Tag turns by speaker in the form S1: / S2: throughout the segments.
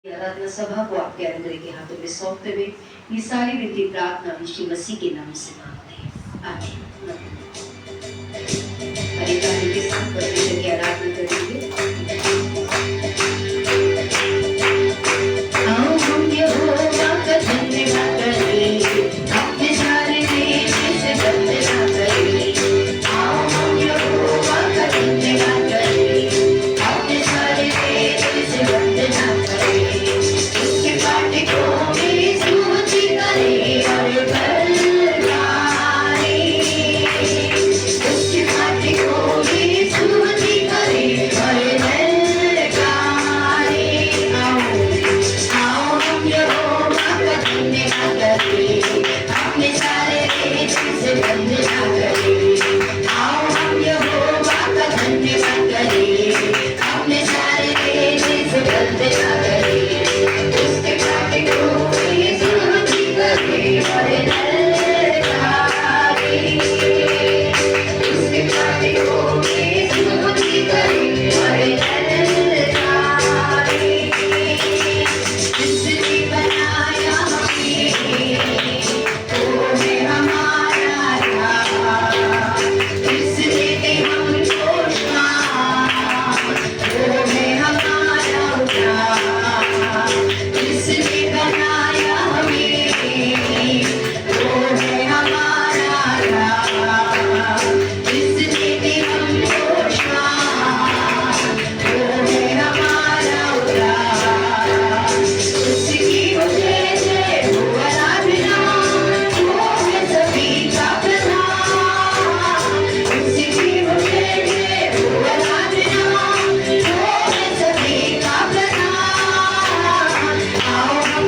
S1: आराधना सभा को आपके अनुग्रह के हाथों में सौंपते हुए ये सारी विनती प्रार्थना यीशु मसीह के नाम से मांगते हैं, आमीन। हरे गाने के साथ परमेश्वर की आराधना करेंगे। आओ हम यहोवा का धन्यवाद करें, अपने सारे देश से वंदना करें। आओ हम यहोवा का धन्यवाद करें, अपने सारे देश से वंदना करें। उसके फाटकों में स्तुति करें और भल गाएं। उसके फाटकों में स्तुति करें और भल गाएं। आओ हम यहोवा का धन्यवाद करें, अपने सारे देश से वंदना करें। आओ हम यहोवा का धन्यवाद करें, अपने सारे देश से वंदना करें। उसके फाटकों में स्तुति करें और भल गाएं। उसके फाटकों में स्तुति करें और भल गाएं। जिसने बनाया हमें वो है हमारा राजा। जिसने दे हमको शान वो है हमारा उद्धार। जिसने बनाया हमें वो है हमारा राजा। जिसने दे हमको शान वो है हमारा उद्धार। उसकी हो जय जय हो आराधना, वो है सभी का प्रधान। उसकी हो जय जय हो आराधना, वो है सभी का प्रधान। आओ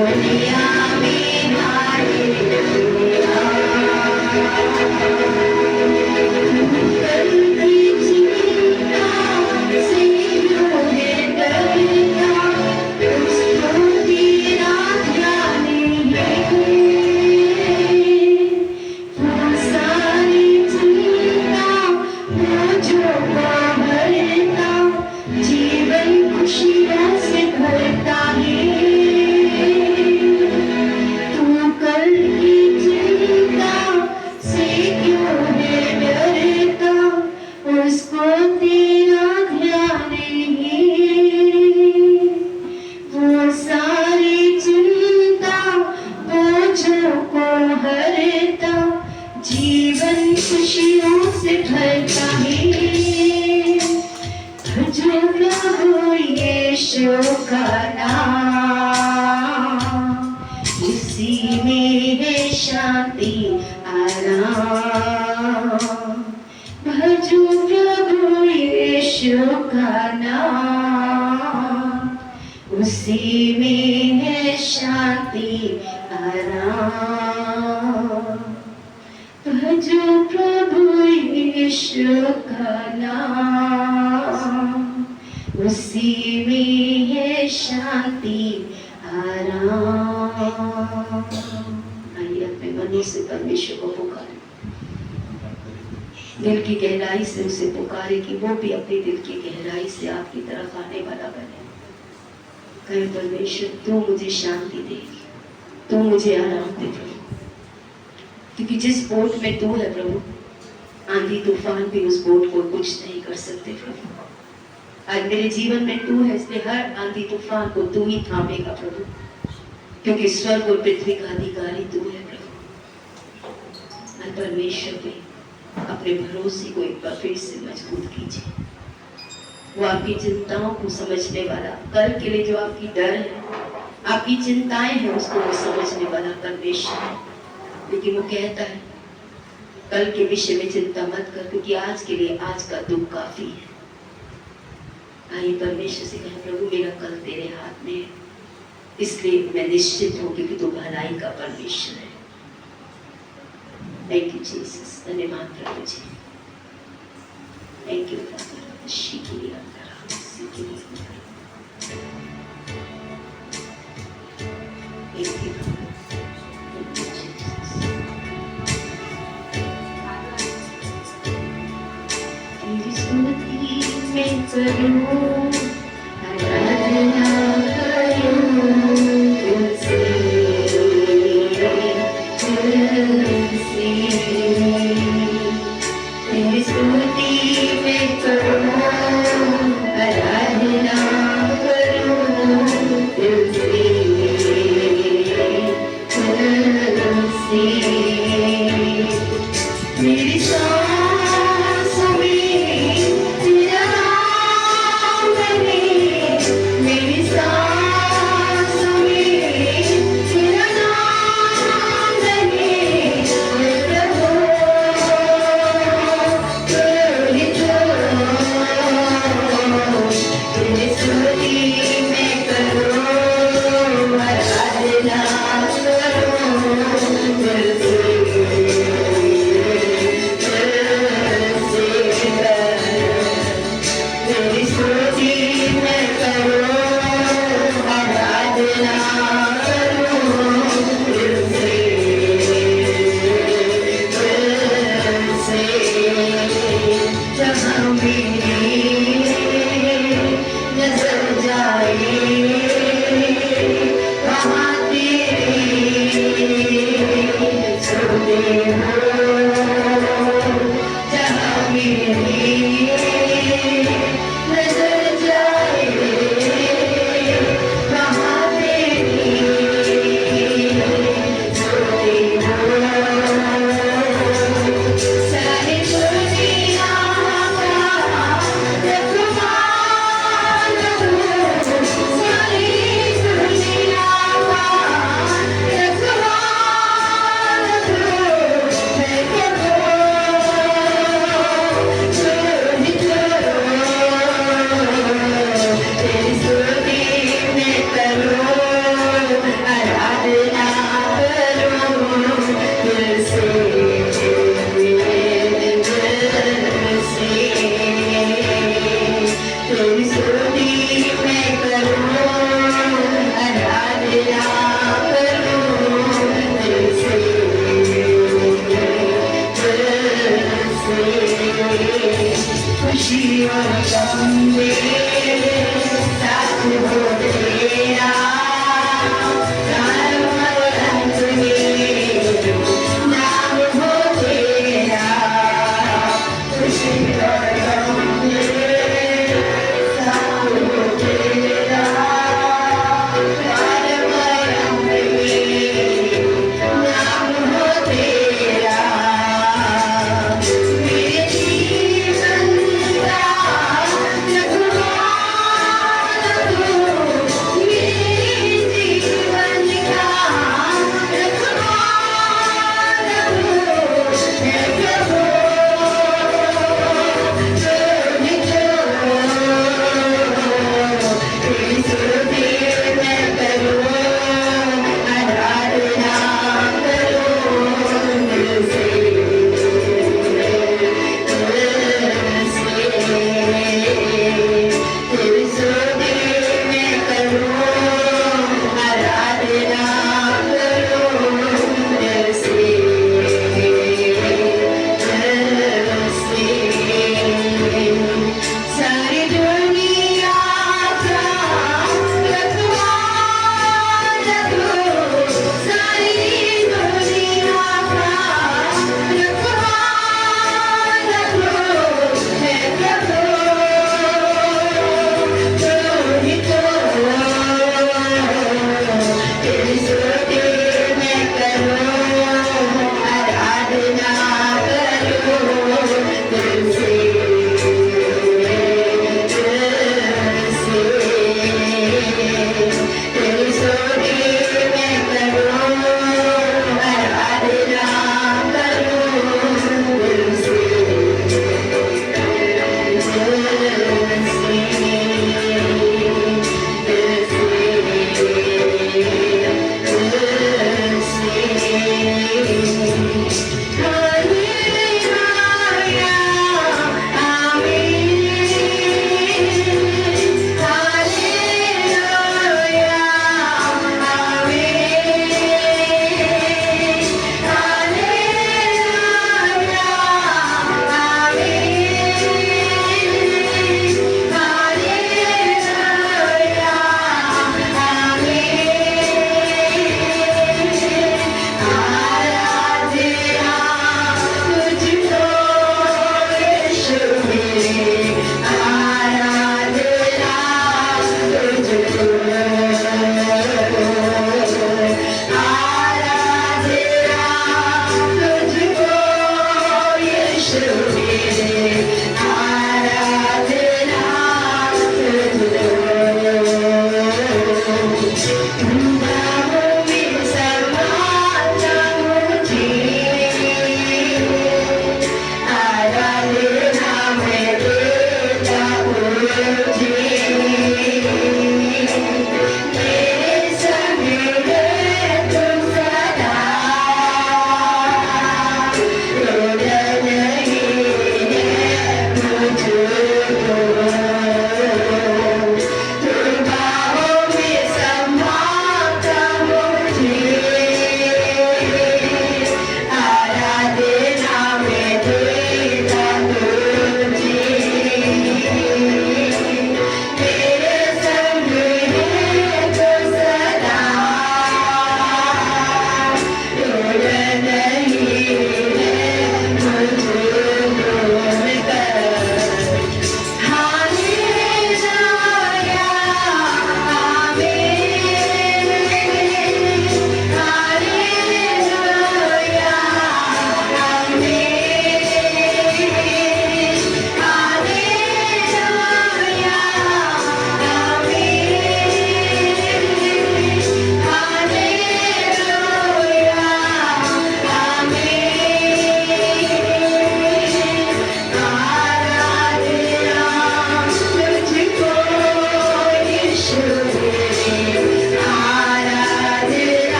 S1: दुनिया में हालेलुया। कल की चिंता से क्यों है डरता, उसको तेरा ध्यान है। वो सारी चिंता बोझों को भरता, जीवन खुशियों से भरता है। तू कल की चिंता से क्यों है डरता, उसको तेरा ध्यान है। वो सारी चिंता बोझों को हरता, जीवन खुशियों से भरता है। भजो प्रभु यीशु का नाम, उसी में है शांति आराम। भजो प्रभु यीशु का नाम, उसी में है शांति आराम। भजो प्रभु यीशु का नाम, उसी में है शांति आराम। आइए अपने मनों से परमेश्वर को पुकारें, दिल की गहराई से उसे पुकारे कि वो भी अपने दिल की गहराई से आपकी तरफ आने वाला बने। कहे परमेश्वर तू मुझे शांति दे, तू मुझे आराम दे प्रभु, क्योंकि जिस बोट में तू है प्रभु, आंधी तूफान भी उस बोट को कुछ नहीं कर सकते प्रभु। आज मेरे जीवन में तू है, इसलिए हर आंधी तूफान को तू ही थामेगा प्रभु, क्योंकि स्वर्ग और पृथ्वी का अधिकारी तू है प्रभु। आज परमेश्वर पे अपने भरोसे को एक बार फिर से मजबूत कीजिए। वो आपकी चिंताओं को समझने वाला, कल के लिए जो आपकी डर है, आपकी चिंताएं हैं, उसको वो समझने वाला परमेश्वर है। लेकिन वो कहता है कल के विषय में चिंता मत कर, क्योंकि आज के लिए आज का दुख काफी है। आइए परमेश्वर से कहें प्रभु मेरा कल तेरे हाथ में है, इसलिए मैं निश्चित हूँ क्योंकि तू भलाई का परमेश्वर है। थैंक यू जीसस, धन्यवाद प्रभु जी। थैंक यू फादर, शिकिया करा शिकिया। थैंक यू मैं करूं आराधना करूं तुझसे, तेरी स्तुति मैं करूं आराधना करूं तुझसे, मेरी सांसों में तेरा नाम है, मेरी सांसों में तेरा नाम है। प्रभु तेरी स्तुति मैं करूं आराधना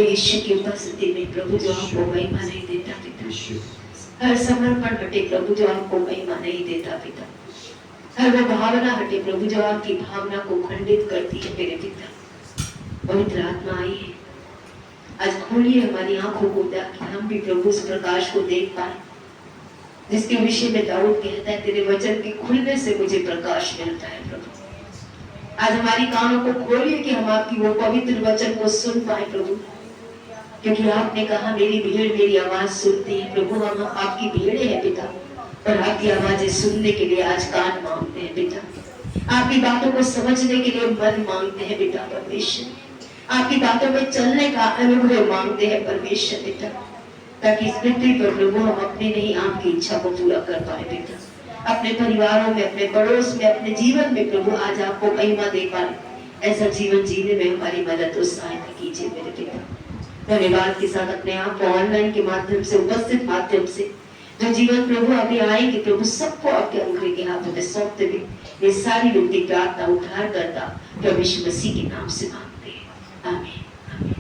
S1: यीशु की उपस्थिति में प्रभु जो आपको महिमा नहीं देता पिता, हर समर्पण हटे प्रभु जो आपको महिमा नहीं देता पिता, हर वो भावना हटे प्रभु जो आपकी भावना को खंडित करती है मेरे पिता। पवित्र आत्मा आई है, आज खोलिए हमारी आंखों को ताकि हम भी प्रभु उस प्रकाश को देख पाए जिसके विषय में दाऊद कहता है तेरे वचन के खुलने से मुझे प्रकाश मिलता है। प्रभु आज हमारी कानों को खोलिए कि हम आपकी वो पवित्र वचन को सुन पाए प्रभु, क्योंकि आपने कहा मेरी भीड़ मेरी आवाज सुनती है। प्रभु हम आपकी भीड़ है पिता, और आपकी आवाजें सुनने के लिए आज कान मांगते हैं पिता, आपकी बातों को समझने के लिए मन मांगते हैं पिता परमेश्वर, आपकी बातों में चलने का अनुभव मांगते हैं परमेश्वर पिता, ताकि इस पृथ्वी पर प्रभु हम अपने नहीं आपकी इच्छा को पूरा कर पाए पिता, अपने परिवारों में, अपने पड़ोस में, अपने जीवन में प्रभु आज आपको महिमा दे पाए। ऐसा जीवन जीने में हमारी मदद और सहायता कीजिए मेरे पिता। धन्यवाद के साथ अपने आप को ऑनलाइन के माध्यम से, उपस्थित माध्यम से जो जीवन प्रभु अभी आएंगे प्रभु सबको आपके अंगूठे के हाथों में सौंपते हुए ये सारी विनती प्रार्थना उद्धार करता प्रभु यीशु मसीह के नाम से मांगते हैं, आमीन आमीन।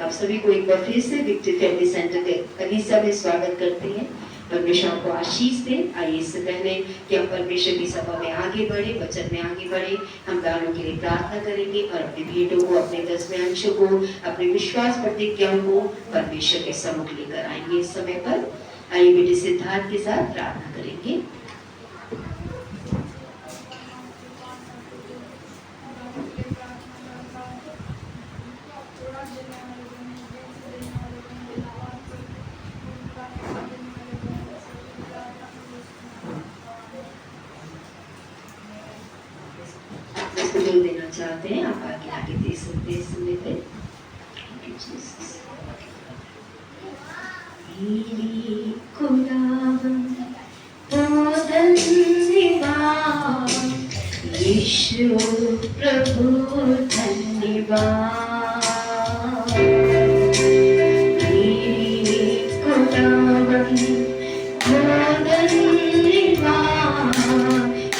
S1: आप सभी को एक बार फिर से विक्ट्री फैमिली सेंटर के कलीसिया में स्वागत करते हैं। परमेश्वर को आशीष दे। आइए इससे पहले कि हम परमेश्वर की सभा में आगे बढ़े, वचन में आगे बढ़े, हम दानों के लिए प्रार्थना करेंगे और अपनी भेंटों को, अपने दसवें अंशों को, अपने विश्वास प्रतिज्ञाओं को परमेश्वर के सम्मुख लेकर आएंगे। इस समय पर आइए बेटे सिद्धार्थ के साथ प्रार्थना करेंगे। देना चाहते हैं आप आगे आगे दे सकते हैं समय पे। मेरी खुदावन तो धन्यवाद यीशु प्रभु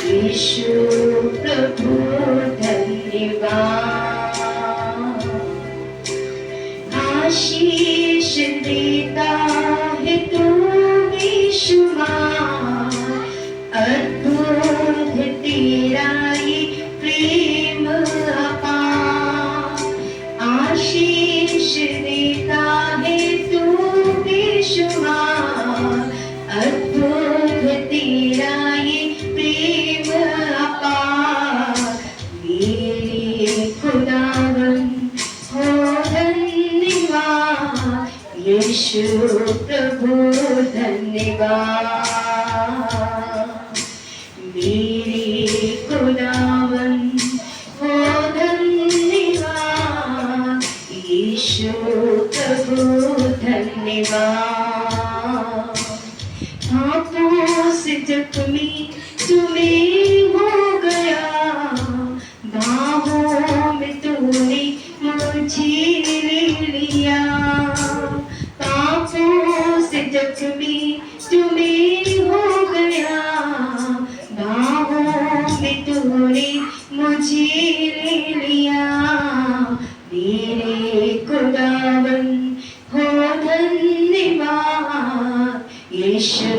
S1: यीशु प्रभु धन्यवाद। आशीष देता है तू बेशुमार, अद्भुत तेरा ये प्रेम अपार। आशीष देता है तू बेशुमार, अद्भुत तेरा ये प्रेम अपार। मेरे खुदावन हो धन्यवाद, यीशु प्रभु धन्यवाद। मेरे खुदावन हो धन्यवाद, यीशु प्रभु धन्यवाद। पापों से जख्मी तुम्हें हो गया, बाहों में तूने मुझे ले लिया। पापों से जख्मी तुम्हें हो गया, बाहों में तूने मुझे ले लिया। मेरे खुदावन हो धन्यवाद, यीशु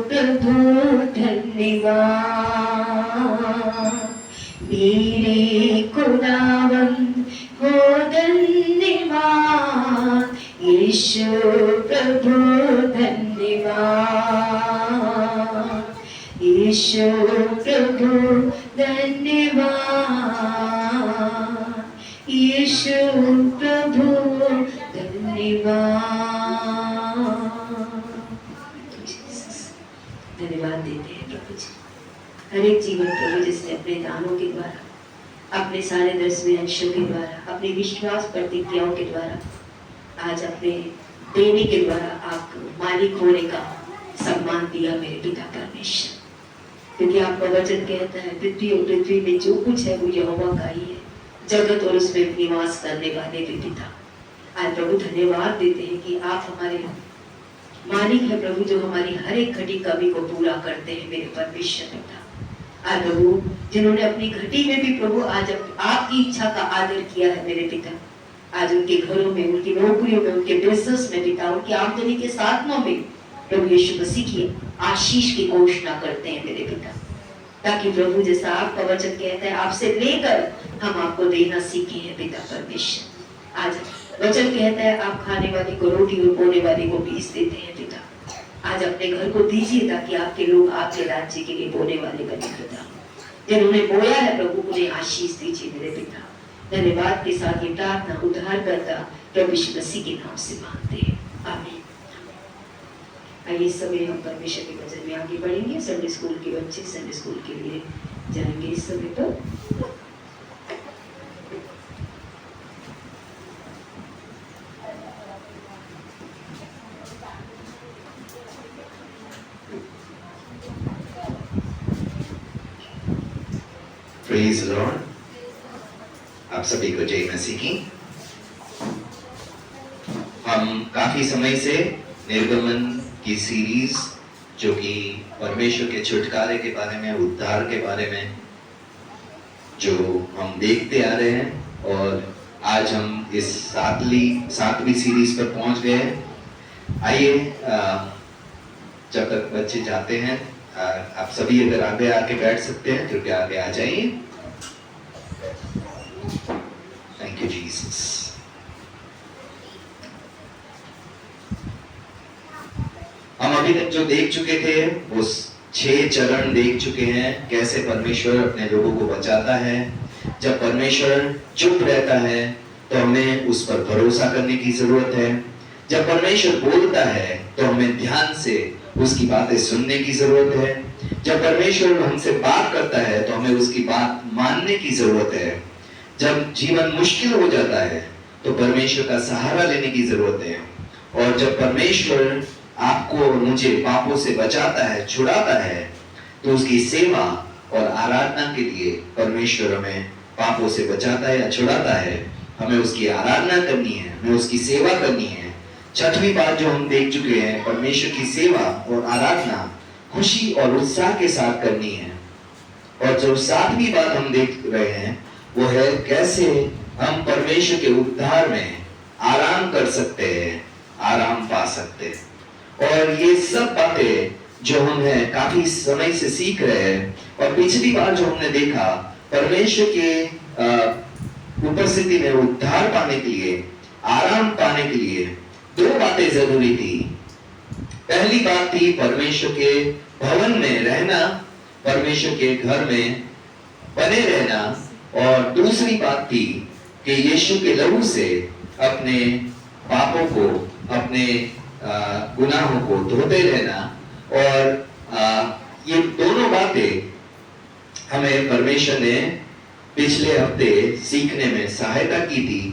S1: प्रभु धन्यवाद। मेरे खुदावन हो धन्यवाद, यीशु प्रभु धन्यवाद। यीशु प्रभु धन्यवाद, यीशु प्रभु धन्यवाद। धन्यवाद देते हैं प्रभु जी। हर एक जीवन प्रभु जिसने अपने दानों के द्वारा, अपने सारे 10वें अंशों के द्वारा, अपने विश्वास प्रतिक्रियाओं के द्वारा, आज अपने देने के द्वारा आपको मालिक होने का सम्मान दिया मेरे पिता परमेश्वर। क्योंकि आपका वचन कहता है पृथ्वी और पृथ्वी में जो कुछ है वो यहोवा का ही है, जगत और उसमें निवास करने वाले भी पिता। आज प्रभु धन्यवाद देते हैं कि आप हमारे मालिक है प्रभु, जो हमारी हर एक घटी कमी को पूरा करते हैं मेरे परमेश्वर पिता। आज प्रभु जिन्होंने अपनी घटी में भी प्रभु आज आपकी इच्छा का आदर किया है मेरे पिता, आज उनके घरों में, उनकी नौकरियों में, उनके बिजनेस में पिता, उनकी आमदनी के साधनों में प्रभु यीशु मसीह की आशीष की घोषणा करते हैं मेरे पिता, ताकि प्रभु जैसा आपका वचन कहता है आपसे लेकर हम आपको देना सीखे हैं पिता परमेश्वर। आज वचन कहता है आप खाने वाले को रोटी और बोने वाले को बीज देते हैं पिता। आज अपने घर को दीजिए ताकि आपके लोग आपके राज्य के लिए बोने वाले बने पिता। जिन्होंने बोया है प्रभु उन्हें आशीष दीजिए मेरे पिता। धन्यवाद के साथ ये प्रार्थना उद्धार करता प्रभु यीशु मसीह के नाम से मांगते हैं, आमीन। आइए इस समय हम परमेश्वर के वचन में आगे बढ़ेंगे। संडे स्कूल के बच्चे संडे स्कूल के लिए जाएंगे इस समय पर।
S2: Praise Lord. आप सभी को जय मसीह की। हम काफी समय से निर्गमन की सीरीज जो कि परमेश्वर के छुटकारे के बारे में, उद्धार के बारे में जो हम देखते आ रहे हैं, और आज हम इस सातवीं सीरीज पर पहुंच गए हैं। आइए जब तक बच्चे जाते हैं आप सभी अगर आगे आके बैठ सकते हैं कृपया आगे आ जाइए। Thank you Jesus. हम अभी तक जो देख चुके थे वो 6 चरण देख चुके हैं, कैसे परमेश्वर अपने लोगों को बचाता है। जब परमेश्वर चुप रहता है तो हमें उस पर भरोसा करने की जरूरत है। जब परमेश्वर बोलता है तो हमें ध्यान से उसकी बातें सुनने की जरूरत है। जब परमेश्वर हमसे बात करता है तो हमें उसकी बात मानने की जरूरत है। जब जीवन मुश्किल हो जाता है तो परमेश्वर का सहारा लेने की जरूरत है। और जब परमेश्वर आपको मुझे पापों से बचाता है, छुड़ाता है, तो उसकी सेवा और आराधना के लिए परमेश्वर हमें पापों से बचाता है या छुड़ाता है, हमें उसकी आराधना करनी है, हमें उसकी सेवा करनी है। छठवीं बात जो हम देख चुके हैं, परमेश्वर की सेवा और आराधना खुशी और उत्साह के साथ करनी है। और जो सातवीं बात हम देख रहे हैं वो है कैसे हम परमेश्वर के उद्धार में आराम कर सकते हैं, आराम पा सकते हैं। और ये सब बातें जो हम हैं काफी समय से सीख रहे हैं। और पिछली बार जो हमने देखा, परमेश्वर के उपस्थिति में उद्धार पाने के लिए, आराम पाने के लिए दो बातें जरूरी थी। पहली बात थी परमेश्वर के भवन में रहना, परमेश्वर के घर में बने रहना। और दूसरी बात थी कि यीशु के लहू से अपने पापों को, अपने गुनाहों को धोते रहना। और ये दोनों बातें हमें परमेश्वर ने पिछले हफ्ते सीखने में सहायता की थी।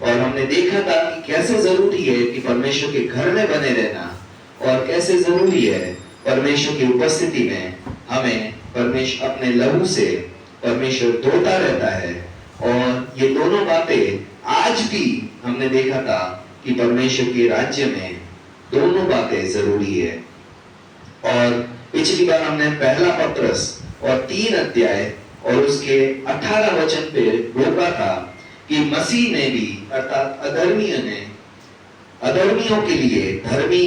S2: और हमने देखा था कि कैसे जरूरी है कि परमेश्वर के घर में बने रहना, और कैसे जरूरी है परमेश्वर की उपस्थिति में हमें परमेश्वर अपने लहू से परमेश्वर धोता रहता है। और ये दोनों बातें आज भी हमने देखा था कि परमेश्वर के राज्य में दोनों बातें जरूरी है। और पिछली बार हमने पहला पत्रस और 3 अध्याय और उसके 18 वचन पे रोका था कि मसीह ने भी, अर्थात अधर्मियों ने, अधर्मियों के लिए धर्मी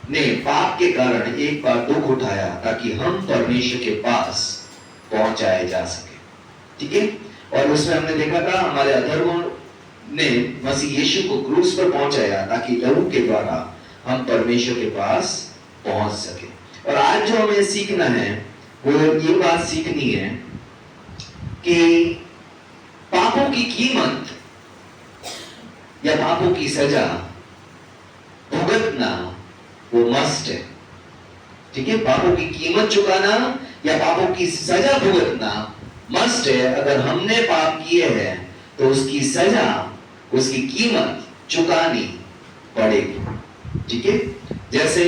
S2: ने पाप के कारण एक बार दुख उठाया ताकि हम परमेश्वर के पास पहुंचाए जा सके। ठीक है। और उसमें हमने देखा था हमारे अधर्मों ने मसीह यीशु को क्रूस पर पहुंचाया ताकि लहू के द्वारा हम परमेश्वर के पास पहुंच सके। और आज जो हमें सीखना है वो ये बात सीखनी है कि पापों की कीमत या पापों की सजा भुगतना वो मस्ट है। ठीक है। पापों की कीमत चुकाना या पापों की सजा भुगतना मस्ट है। अगर हमने पाप किए हैं तो उसकी सजा, उसकी कीमत चुकानी पड़ेगी। ठीक है। जैसे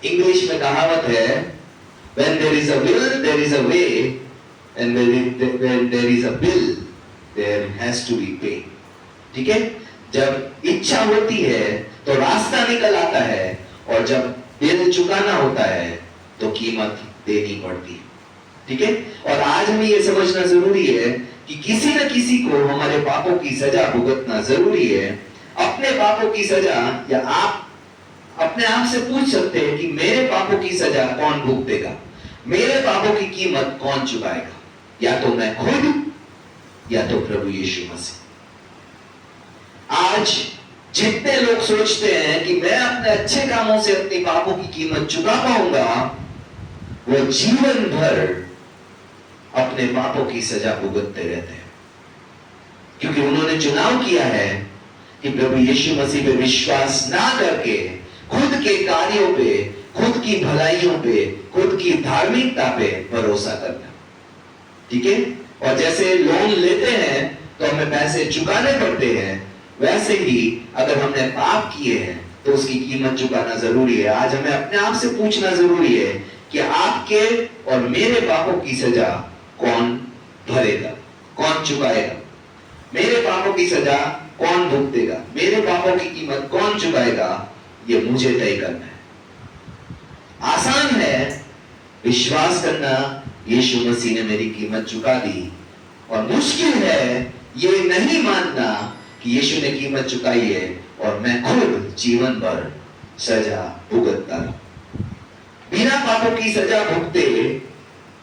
S2: इंग्लिश में कहावत है, when there is a will there is a way and when there is a bill there has to be pay। ठीक है। जब इच्छा होती है तो रास्ता निकल आता है, और जब बिल चुकाना होता है तो कीमत देनी पड़ती है। ठीक है। और आज हमें यह समझना जरूरी है कि किसी न किसी को हमारे पापों की सजा भुगतना जरूरी है। अपने पापों की सजा, या आप अपने आप से पूछ सकते हैं कि मेरे पापों की सजा कौन भुगतेगा, मेरे पापों की कीमत कौन चुकाएगा? या तो मैं खुद, या तो प्रभु यीशु मसीह। आज जितने लोग सोचते हैं कि मैं अपने अच्छे कामों से अपने पापों की कीमत चुका पाऊंगा, वो जीवन भर अपने पापों की सजा भुगतते रहते हैं, क्योंकि उन्होंने चुनाव किया है कि प्रभु यीशु मसीह पे विश्वास ना करके खुद के कार्यों पे, खुद की भलाइयों पे, खुद की धार्मिकता पे भरोसा करना। ठीक है। और जैसे लोन लेते हैं तो हमें पैसे चुकाने पड़ते हैं, वैसे ही अगर हमने पाप किए हैं तो उसकी कीमत चुकाना जरूरी है। आज हमें अपने आप से पूछना जरूरी है कि आपके और मेरे पापों की सजा कौन भरेगा, कौन चुकाएगा? मेरे पापों की सजा कौन भुगतेगा, मेरे पापों की कीमत कौन चुकाएगा? ये मुझे तय करना है। आसान है विश्वास करना, यीशु मसीह ने मेरी कीमत चुका दी, और मुश्किल है ये नहीं मानना कि यीशु ने कीमत चुकाई है और मैं खुद जीवन भर सजा भुगतता रहूं। बिना पापों की सजा भुगते,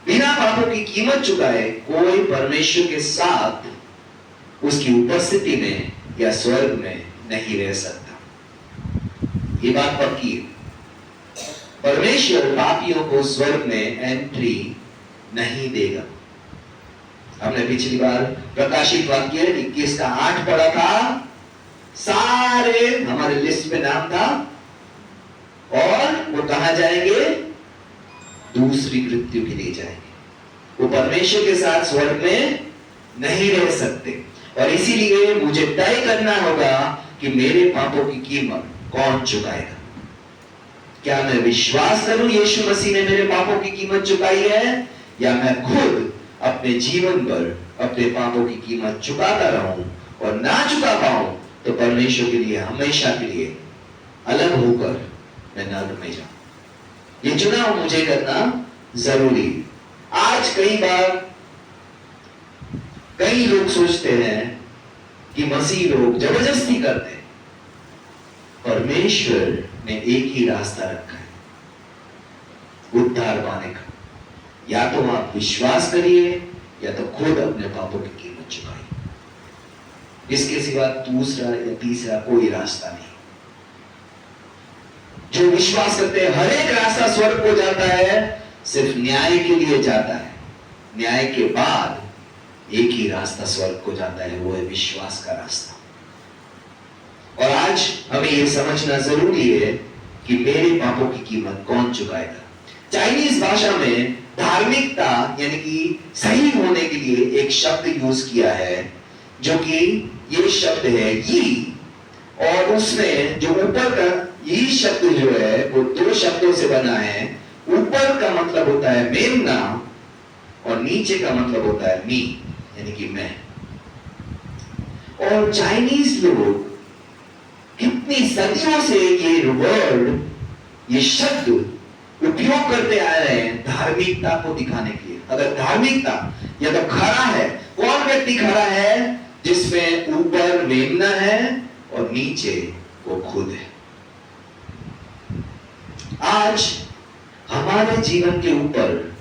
S2: बिना पापों की कीमत चुकाए कोई परमेश्वर के साथ उसकी उपस्थिति में या स्वर्ग में नहीं रह सकता। ये बात पक्की है। परमेश्वर पापियों को स्वर्ग में एंट्री नहीं देगा। हमने पिछली बार प्रकाशित वाक्य 21 का 8 पढ़ा था। सारे हमारे लिस्ट में नाम था, और वो कहां जाएंगे? दूसरी मृत्यु के लिए जाएंगे। वो परमेश्वर के साथ स्वर्ग में नहीं रह सकते। और इसीलिए मुझे तय करना होगा कि मेरे पापों की कीमत कौन चुकाएगा। क्या मैं विश्वास करूं यीशु मसीह ने मेरे पापों की कीमत चुकाई है, या मैं खुद अपने जीवन पर अपने पापों की कीमत चुकाता रहूं और ना चुका पाऊं तो परमेश्वर के लिए हमेशा के लिए अलग होकर मैं नरक में जाऊं। ये चुनाव मुझे करना जरूरी। आज कई बार कई लोग सोचते हैं कि मसीह लोग जबरदस्ती करते हैं। परमेश्वर ने एक ही रास्ता रखा है उद्धार पाने का। या तो आप विश्वास करिए या तो खुद अपने पापों की कीमत चुकाइए। इसके सिवा दूसरा या तीसरा कोई रास्ता नहीं। जो विश्वास करते हैं हर एक रास्ता स्वर्ग को जाता है, सिर्फ न्याय के लिए जाता है। न्याय के बाद एक ही रास्ता स्वर्ग को जाता है, वो है विश्वास का रास्ता। और आज हमें यह समझना जरूरी है कि मेरे पापों की कीमत कौन चुकाएगा। चाइनीज भाषा में धार्मिकता यानी कि सही होने के लिए एक शब्द यूज किया है, जो कि ये शब्द है यी, और उसमें जो ऊपर का यी शब्द जो है वो दो शब्दों से बना है। ऊपर का मतलब होता है मेमना और नीचे का मतलब होता है मी, यानी कि मैं। और चाइनीज लोग कितनी सदियों से ये वर्ड, ये शब्द उपयोग करते आ रहे हैं धार्मिकता को दिखाने के लिए। अगर धार्मिकता या तो खरा है, कौन व्यक्ति खरा है? जिसमें ऊपर मेमना है और नीचे वो खुद है। आज हमारे जीवन के ऊपर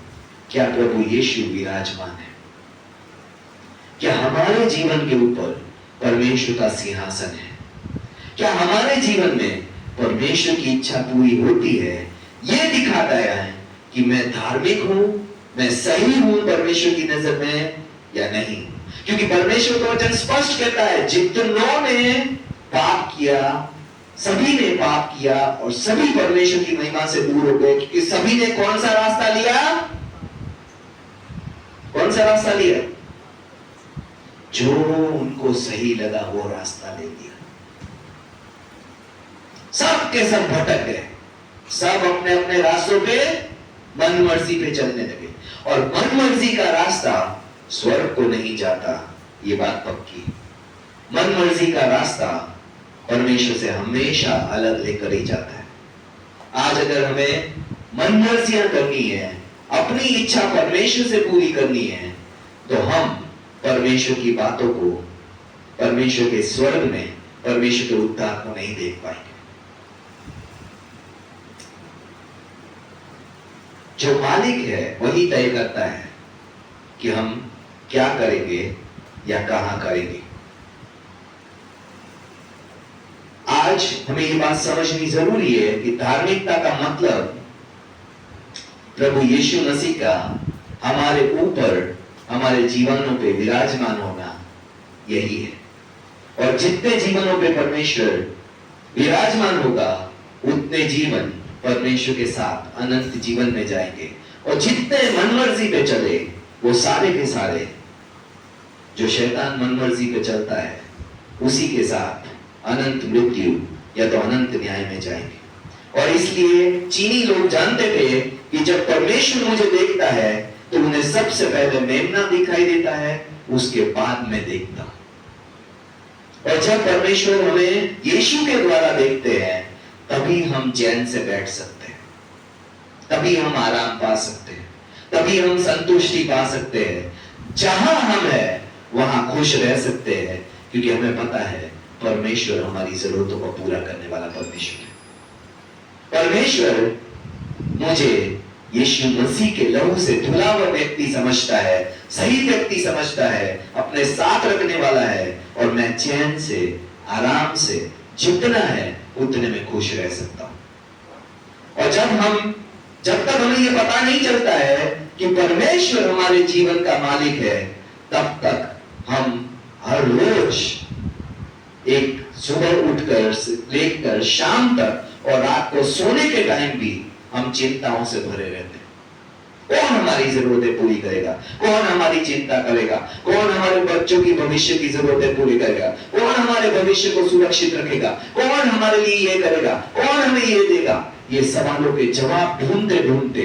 S2: क्या प्रभु यीशु विराजमान है? क्या हमारे जीवन के ऊपर परमेश्वर का सिंहासन है? क्या हमारे जीवन में परमेश्वर की इच्छा पूरी होती है? यह दिखाता है कि मैं धार्मिक हूं, मैं सही हूं परमेश्वर की नजर में या नहीं। क्योंकि परमेश्वर का वचन स्पष्ट कहता है, जितनों ने पाप किया, सभी ने पाप किया और सभी परमेश्वर की महिमा से दूर हो गए। क्योंकि सभी ने कौन सा रास्ता लिया? कौन सा रास्ता लिया? जो उनको सही लगा वो रास्ता ले लिया। सब के सब भटक गए, सब अपने अपने रास्तों पे मन मर्जी पे चलने लगे। और मन मर्जी का रास्ता स्वर्ग को नहीं जाता, ये बात पक्की। मन मर्जी का रास्ता परमेश्वर से हमेशा अलग लेकर ही जाता है। आज अगर हमें मन मर्जियां करनी है, अपनी इच्छा परमेश्वर से पूरी करनी है, तो हम परमेश्वर की बातों को, परमेश्वर के स्वर्ग में, परमेश्वर के उद्धार को नहीं देख पाएंगे। जो मालिक है वही तय करता है कि हम क्या करेंगे या कहां करेंगे। आज हमें ये बात समझनी जरूरी है कि धार्मिकता का मतलब प्रभु यीशु मसीह का हमारे ऊपर, हमारे जीवनों पे विराजमान होना, यही है। और जितने जीवनों पे परमेश्वर विराजमान होगा, उतने जीवन परमेश्वर के साथ अनंत जीवन में जाएंगे। और जितने मनमर्जी पे चले, वो सारे के सारे, जो शैतान मनमर्जी पे चलता है, उसी के साथ अनंत मृत्यु या तो अनंत न्याय में जाएंगे। और इसलिए चीनी लोग जानते थे कि जब परमेश्वर मुझे देखता है तो उन्हें सबसे पहले मेमना दिखाई देता है, उसके बाद में देखता। और जब परमेश्वर हमें यीशु के द्वारा देखते हैं, तभी हम चैन से बैठ सकते हैं, तभी हम आराम पा सकते हैं, तभी हम संतुष्टि पा सकते हैं। जहां हम हैं वहां खुश रह सकते हैं, क्योंकि हमें पता है परमेश्वर हमारी जरूरतों को पूरा करने वाला परमेश्वर है। परमेश्वर मुझे यीशु मसीह के लहू से धुला हुआ व्यक्ति समझता है, सही व्यक्ति समझता है, अपने साथ रखने वाला है, और मैं चैन से, आराम से, जितना है उतने में खुश रह सकता हूं। और जब तक हमें यह पता नहीं चलता है कि परमेश्वर हमारे जीवन का मालिक है, तब तक हम हर रोज एक सुबह उठकर लेकर शाम तक और रात को सोने के टाइम भी हम चिंताओं से भरे रहते हैं। कौन हमारी जरूरतें पूरी करेगा? कौन हमारी चिंता करेगा? कौन हमारे बच्चों की भविष्य की जरूरतें पूरी करेगा? कौन हमारे भविष्य को सुरक्षित रखेगा? कौन हमारे लिए ये करेगा? कौन हमें ये देगा? ये सवालों के जवाब ढूंढते ढूंढते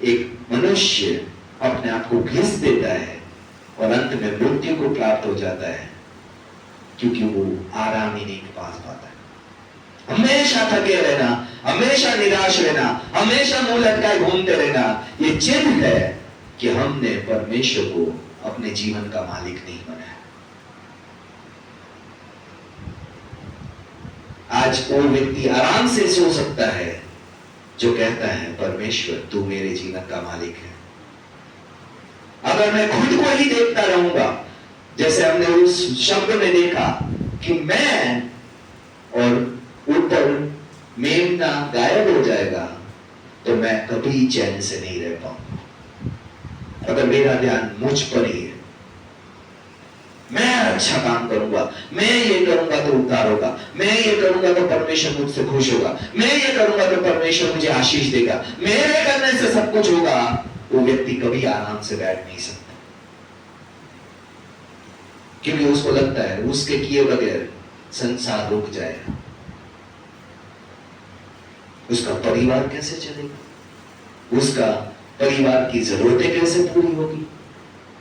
S2: एक मनुष्य अपने आप को घिस देता है और अंत में मृत्यु को प्राप्त हो जाता है, क्योंकि वो आराम ही नहीं पा पाता है। हमेशा थके रहना, हमेशा निराश रहना, हमेशा मुंह लटकाए घूमते रहना, ये चिन्ह है कि हमने परमेश्वर को अपने जीवन का मालिक नहीं बनाया। आज वो व्यक्ति आराम से सो सकता है जो कहता है परमेश्वर तू मेरे जीवन का मालिक है। अगर मैं खुद को ही देखता रहूंगा, जैसे हमने उस शब्द में देखा कि मैं और ऊपर मेमना गायब हो जाएगा, तो मैं कभी चैन से नहीं रह पाऊंगा। अगर मेरा ध्यान मुझ पर ही है, मैं अच्छा काम करूंगा, मैं ये करूंगा तो उद्धार होगा, मैं ये करूंगा तो परमेश्वर मुझसे खुश होगा, मैं ये करूंगा तो परमेश्वर मुझे आशीष देगा, मेरे करने से सब कुछ होगा, वो व्यक्ति कभी आराम से बैठ नहीं सकता, क्योंकि उसको लगता है उसके किए बगैर संसार रुक जाएगा। उसका परिवार कैसे चलेगा, उसका परिवार की जरूरतें कैसे पूरी होगी,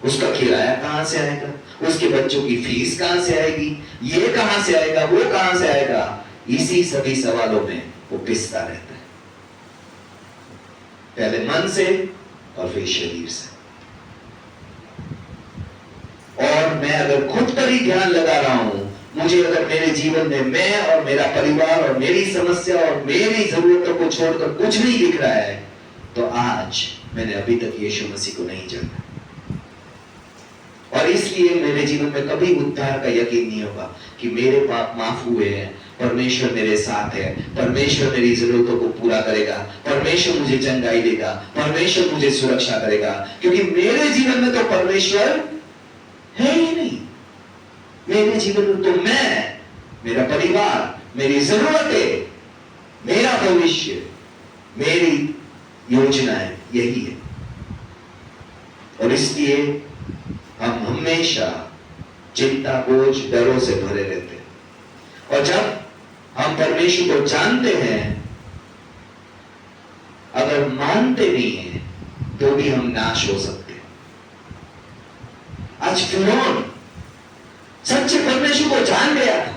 S2: उसका किराया कहां से आएगा, उसके बच्चों की फीस कहां से आएगी, ये कहां से आएगा, वो कहां से आएगा। इसी सभी सवालों में वो पिसता रहता है, पहले मन से और फिर शरीर से। और मैं अगर खुद पर ही ध्यान लगा रहा हूं, मुझे अगर मेरे जीवन में मैं और मेरा परिवार और मेरी समस्या और मेरी जरूरतों को छोड़कर कुछ नहीं दिख रहा है, तो आज मैंने अभी तक यीशु मसीह को नहीं जाना, और इसलिए मेरे जीवन में कभी उद्धार का यकीन नहीं होगा कि मेरे पाप माफ हुए हैं, परमेश्वर मेरे साथ है, परमेश्वर मेरी जरूरतों को पूरा करेगा, परमेश्वर मुझे चंगाई देगा, परमेश्वर मुझे सुरक्षा करेगा, क्योंकि मेरे जीवन में तो परमेश्वर है ही नहीं। मेरे जीवन में तो मैं, मेरा परिवार, मेरी जरूरतें, मेरा भविष्य, मेरी योजनाएं यही है। और इसलिए हम हमेशा चिंता, बोझ, डरों से भरे रहते हैं। और जब हम परमेश्वर को जानते हैं, अगर मानते नहीं हैं, तो भी हम नाश हो सकते हैं। आज फिरौन सच्चे परमेश्वर को जान गया था,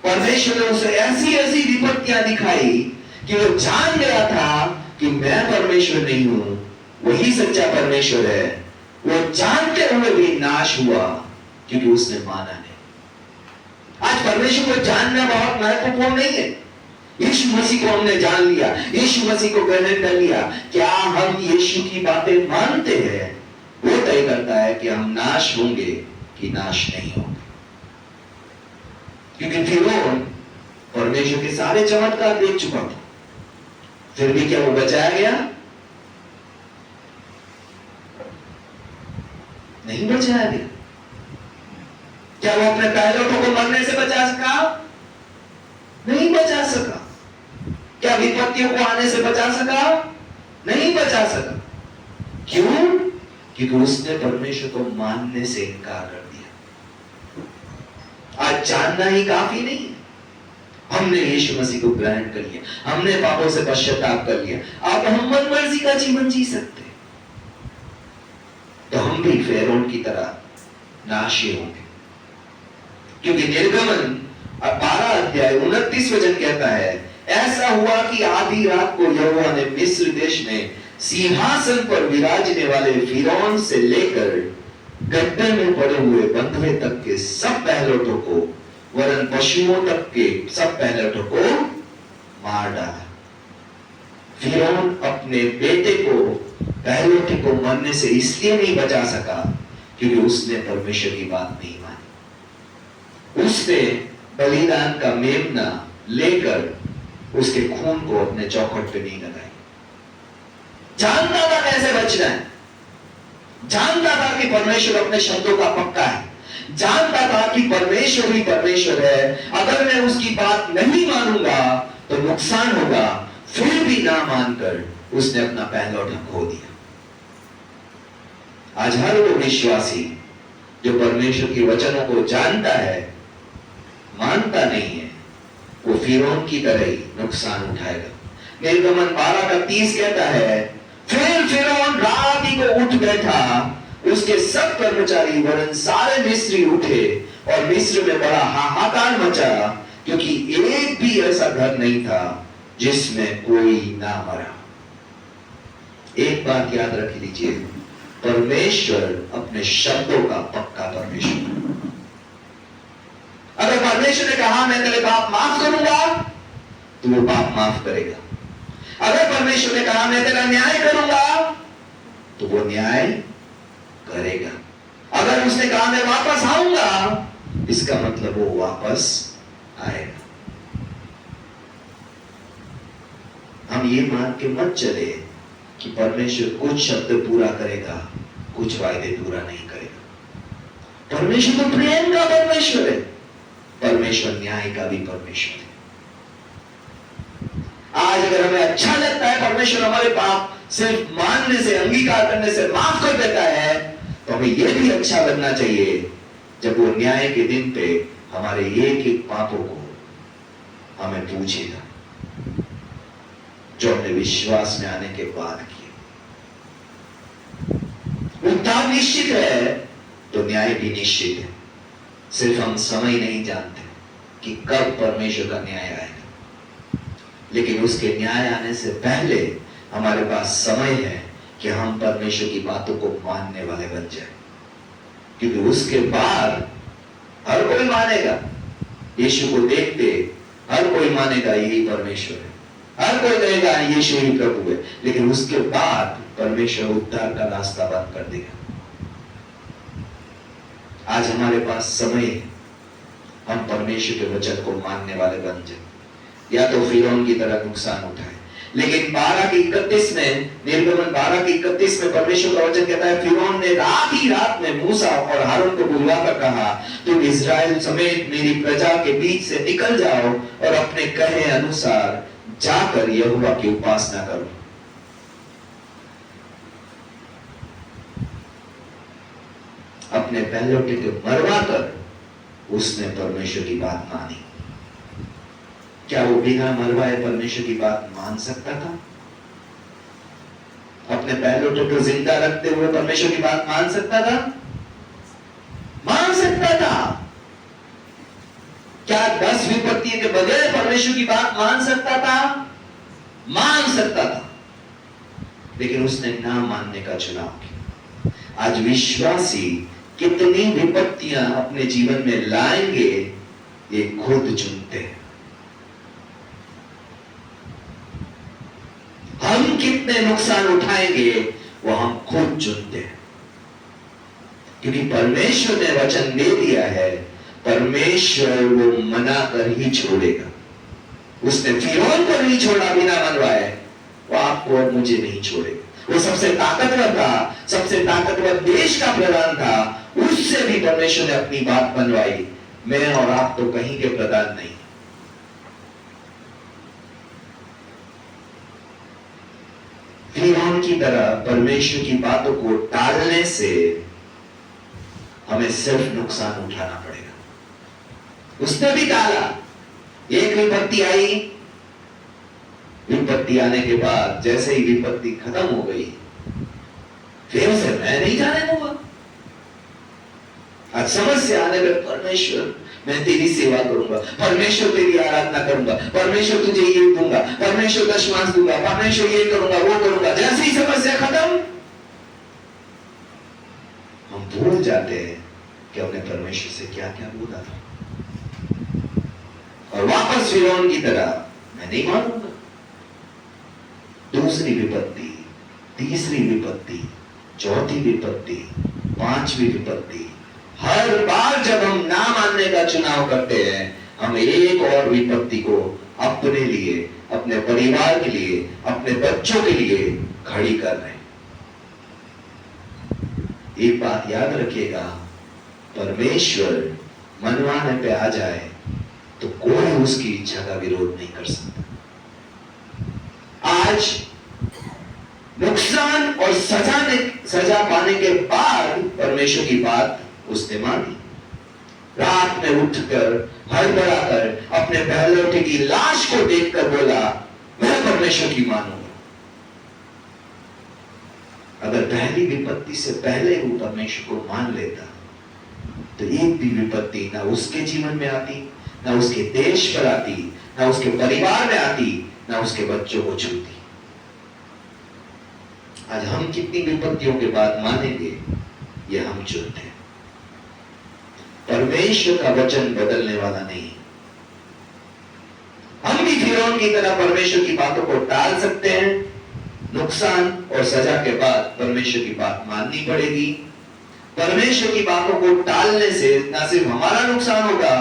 S2: परमेश्वर ने उसे ऐसी ऐसी विपत्तियां दिखाई कि वो जान गया था कि मैं परमेश्वर नहीं हूं, वही सच्चा परमेश्वर है। वो जानते हुए भी नाश हुआ, क्योंकि उसने माना नहीं। आज परमेश्वर को जानना बहुत महत्वपूर्ण नहीं है। यीशु मसीह को हमने जान लिया, यीशु मसीह को ग्रहण कर लिया, क्या हम यीशु की बातें मानते हैं, वो तय करता है कि हम नाश होंगे कि नाश नहीं होंगे। क्योंकि फिरौन परमेश्वर के सारे चमत्कार देख चुका था, फिर भी क्या वो बचाया गया? नहीं बचाया गया। क्या वो अपने पहलोठों को मरने से बचा सका? नहीं बचा सका। क्या विपत्तियों को आने से बचा सका? नहीं बचा सका। क्यों? क्योंकि उसने परमेश्वर को मानने से इनकार कर दिया। आज जानना ही काफी नहीं है। हमने यीशु मसीह को ग्रहण कर लिया, हमने पापों से पश्चाताप कर लिया, अब हम मन मर्जी का जीवन जी सकते हैं, तो हम भी फिरौन की तरह नाशी होंगे। क्योंकि निर्गमन 12 अध्याय 29 वचन कहता है, ऐसा हुआ कि आधी रात को यहोवा ने मिस्र देश में सिंहासन पर विराजने वाले फिरौन से लेकर गड्ढे में पड़े हुए बंधुए तक के सब पहलोठों को, वरन पशुओं तक के सब पहलोठों को मार डाला। फिरौन अपने बेटे को, पहलोठे को मरने से इसलिए नहीं बचा सका क्योंकि उसने परमेश्वर की बात नहीं मानी। उसने बलिदान का मेमना लेकर उसके खून को अपने चौखट पे नहीं लगाई। जानता था कैसे बचना है, जानता था कि परमेश्वर अपने शब्दों का पक्का है, जानता था कि परमेश्वर ही परमेश्वर है, अगर मैं उसकी बात नहीं मानूंगा तो नुकसान होगा, फिर भी ना मानकर उसने अपना पहलौठा खो दिया। आज हर वो विश्वासी जो परमेश्वर के वचनों को जानता है, मानता नहीं है, वो फिरौन की तरह ही नुकसान उठाएगा। निर्गमन 12 का 30 कहता है, फिर फिरौन रात ही को उठ बैठा, उसके सब कर्मचारी वरन सारे मिस्री उठे और मिस्र में बड़ा हाहाकार मचा, क्योंकि एक भी ऐसा घर नहीं था जिसमें कोई ना मरा। एक बात याद रख लीजिए, परमेश्वर अपने शब्दों का पक्का परमेश्वर। अगर परमेश्वर ने कहा मैं तेरे पाप माफ करूंगा, तो वो पाप माफ करेगा। अगर परमेश्वर ने कहा मैं तेरा न्याय करूंगा, तो वो न्याय करेगा। अगर उसने कहा मैं वापस आऊंगा, इसका मतलब वो वापस आएगा। हम ये मान के मत चले कि परमेश्वर कुछ शब्द पूरा करेगा, कुछ वायदे पूरा नहीं करेगा। परमेश्वर तो प्रेम का परमेश्वर है, परमेश्वर न्याय का भी परमेश्वर है। आज अगर हमें अच्छा लगता है परमेश्वर हमारे पाप सिर्फ मानने से, अंगीकार करने से माफ कर देता है, तो हमें यह भी अच्छा लगना चाहिए जब वो न्याय के दिन पे हमारे एक एक पापों को हमें पूछेगा, जो हमने विश्वास में आने के बाद किए। उद्धार निश्चित है तो न्याय भी निश्चित है। सिर्फ हम समय नहीं जानते कि कब परमेश्वर का न्याय आएगा, लेकिन उसके न्याय आने से पहले हमारे पास समय है कि हम परमेश्वर की बातों को मानने वाले बन जाए, क्योंकि उसके बाद हर कोई मानेगा। यीशु को देखते हर कोई मानेगा यही परमेश्वर है, हर कोई कहेगा यीशु ही प्रभु है, लेकिन उसके बाद परमेश्वर उद्धार का रास्ता बंद कर देगा। आज हमारे पास समय है, हम परमेश्वर के वचन को मानने वाले बन जाए, या तो फिरौन की तरह नुकसान उठाए। लेकिन 12:31 में, निर्गमन 12:31 में परमेश्वर का वचन कहता है, फिरौन ने रात ही रात में मूसा और हारून को बुलवाकर कहा, तुम इस्राएल समेत मेरी प्रजा के बीच से निकल जाओ और अपने कहे अनुसार जाकर यहोवा की उपासना करो। अपने पहलौठे को मरवा कर उसने परमेश्वर की बात मानी। क्या वो बिना मरवाए परमेश्वर की बात मान सकता था? अपने पहलौठे को जिंदा रखते हुए परमेश्वर की बात मान सकता था? मान सकता था। क्या 10 विपत्ति के बगैर परमेश्वर की बात मान सकता था? मान सकता था, लेकिन उसने ना मानने का चुनाव किया। आज विश्वासी कितनी विपत्तियां अपने जीवन में लाएंगे, ये खुद चुनते हैं। हम कितने नुकसान उठाएंगे, वो हम खुद चुनते हैं, क्योंकि परमेश्वर ने वचन दे दिया है, परमेश्वर वो मना कर ही छोड़ेगा। उसने फिरौन को नहीं छोड़ा बिना मनवाए, वो आपको और मुझे नहीं छोड़ेगा। वो सबसे ताकतवर था, सबसे ताकतवर देश का प्रधान था, उससे भी परमेश्वर ने अपनी बात मनवाई। मैं और आप तो कहीं के प्रधान नहीं। फिरौन की तरह परमेश्वर की बातों को टालने से हमें सिर्फ नुकसान उठाना पड़ेगा। उसने भी टाला, एक विपत्ति आई, विपत्ति आने के बाद जैसे ही विपत्ति खत्म हो गई, फिर से मैं नहीं जाने दूंगा। आज समस्या आने पर परमेश्वर मैं तेरी सेवा करूंगा, परमेश्वर तेरी आराधना करूंगा, परमेश्वर तुझे ये दूंगा, परमेश्वर दशमांश दूंगा, परमेश्वर ये करूंगा, वो करूंगा। जैसे ही समस्या खत्म, हम भूल जाते हैं कि हमने परमेश्वर से क्या क्या बोला था, और वापस फिरौन की तरह मैं नहीं मानूंगा। दूसरी विपत्ति, तीसरी विपत्ति, चौथी विपत्ति, पांचवी विपत्ति, हर बार जब हम ना मानने का चुनाव करते हैं, हम एक और विपत्ति को अपने लिए, अपने परिवार के लिए, अपने बच्चों के लिए खड़ी कर रहे हैं। एक बात याद रखिएगा, परमेश्वर मनवाने पे आ जाए तो कोई उसकी इच्छा का विरोध नहीं कर सकता। आज नुकसान और सजा पाने के बाद परमेश्वर की बात उसने मानी। रात में उठकर हड़बड़ा कर अपने पहलौठे की लाश को देखकर बोला, मैं परमेश्वर की मानूंगा। पहली विपत्ति से पहले वो परमेश्वर को मान लेता तो एक भी विपत्ति ना उसके जीवन में आती, ना उसके देश पर आती, ना उसके परिवार में आती, ना उसके बच्चों को छूती। आज हम कितनी विपत्तियों के बाद मानेंगे, ये हम चुनते हैं। परमेश्वर का वचन बदलने वाला नहीं। हम भी फिरौन की तरह परमेश्वर की बातों को टाल सकते हैं। नुकसान और सजा के बाद परमेश्वर की बात माननी पड़ेगी। परमेश्वर की बातों को टालने से ना सिर्फ हमारा नुकसान होगा,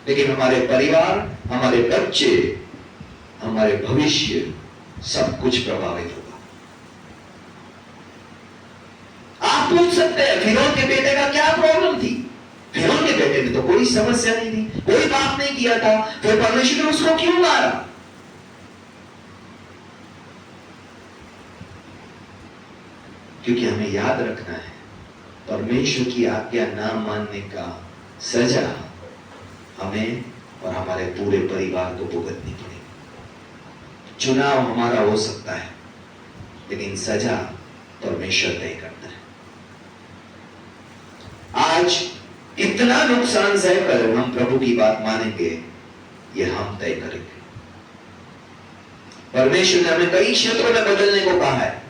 S2: लेकिन हमारे परिवार, हमारे बच्चे, हमारे भविष्य सब कुछ प्रभावित होगा। आप पूछ सकते हैं फिरौन के बेटे का क्या प्रॉब्लम थी? फिरौन के बेटे ने तो कोई समस्या नहीं थी, कोई पाप नहीं किया था, फिर परमेश्वर ने उसको क्यों मारा? क्योंकि हमें याद रखना है, परमेश्वर की आज्ञा ना मानने का सजा हमें और हमारे पूरे परिवार को भुगतनी पड़ेगी। चुनाव हमारा हो सकता है, लेकिन सजा परमेश्वर तय करता है। आज इतना नुकसान सहकर हम प्रभु की बात मानेंगे, ये हम तय करेंगे। परमेश्वर ने हमें कई क्षेत्रों में बदलने को कहा है।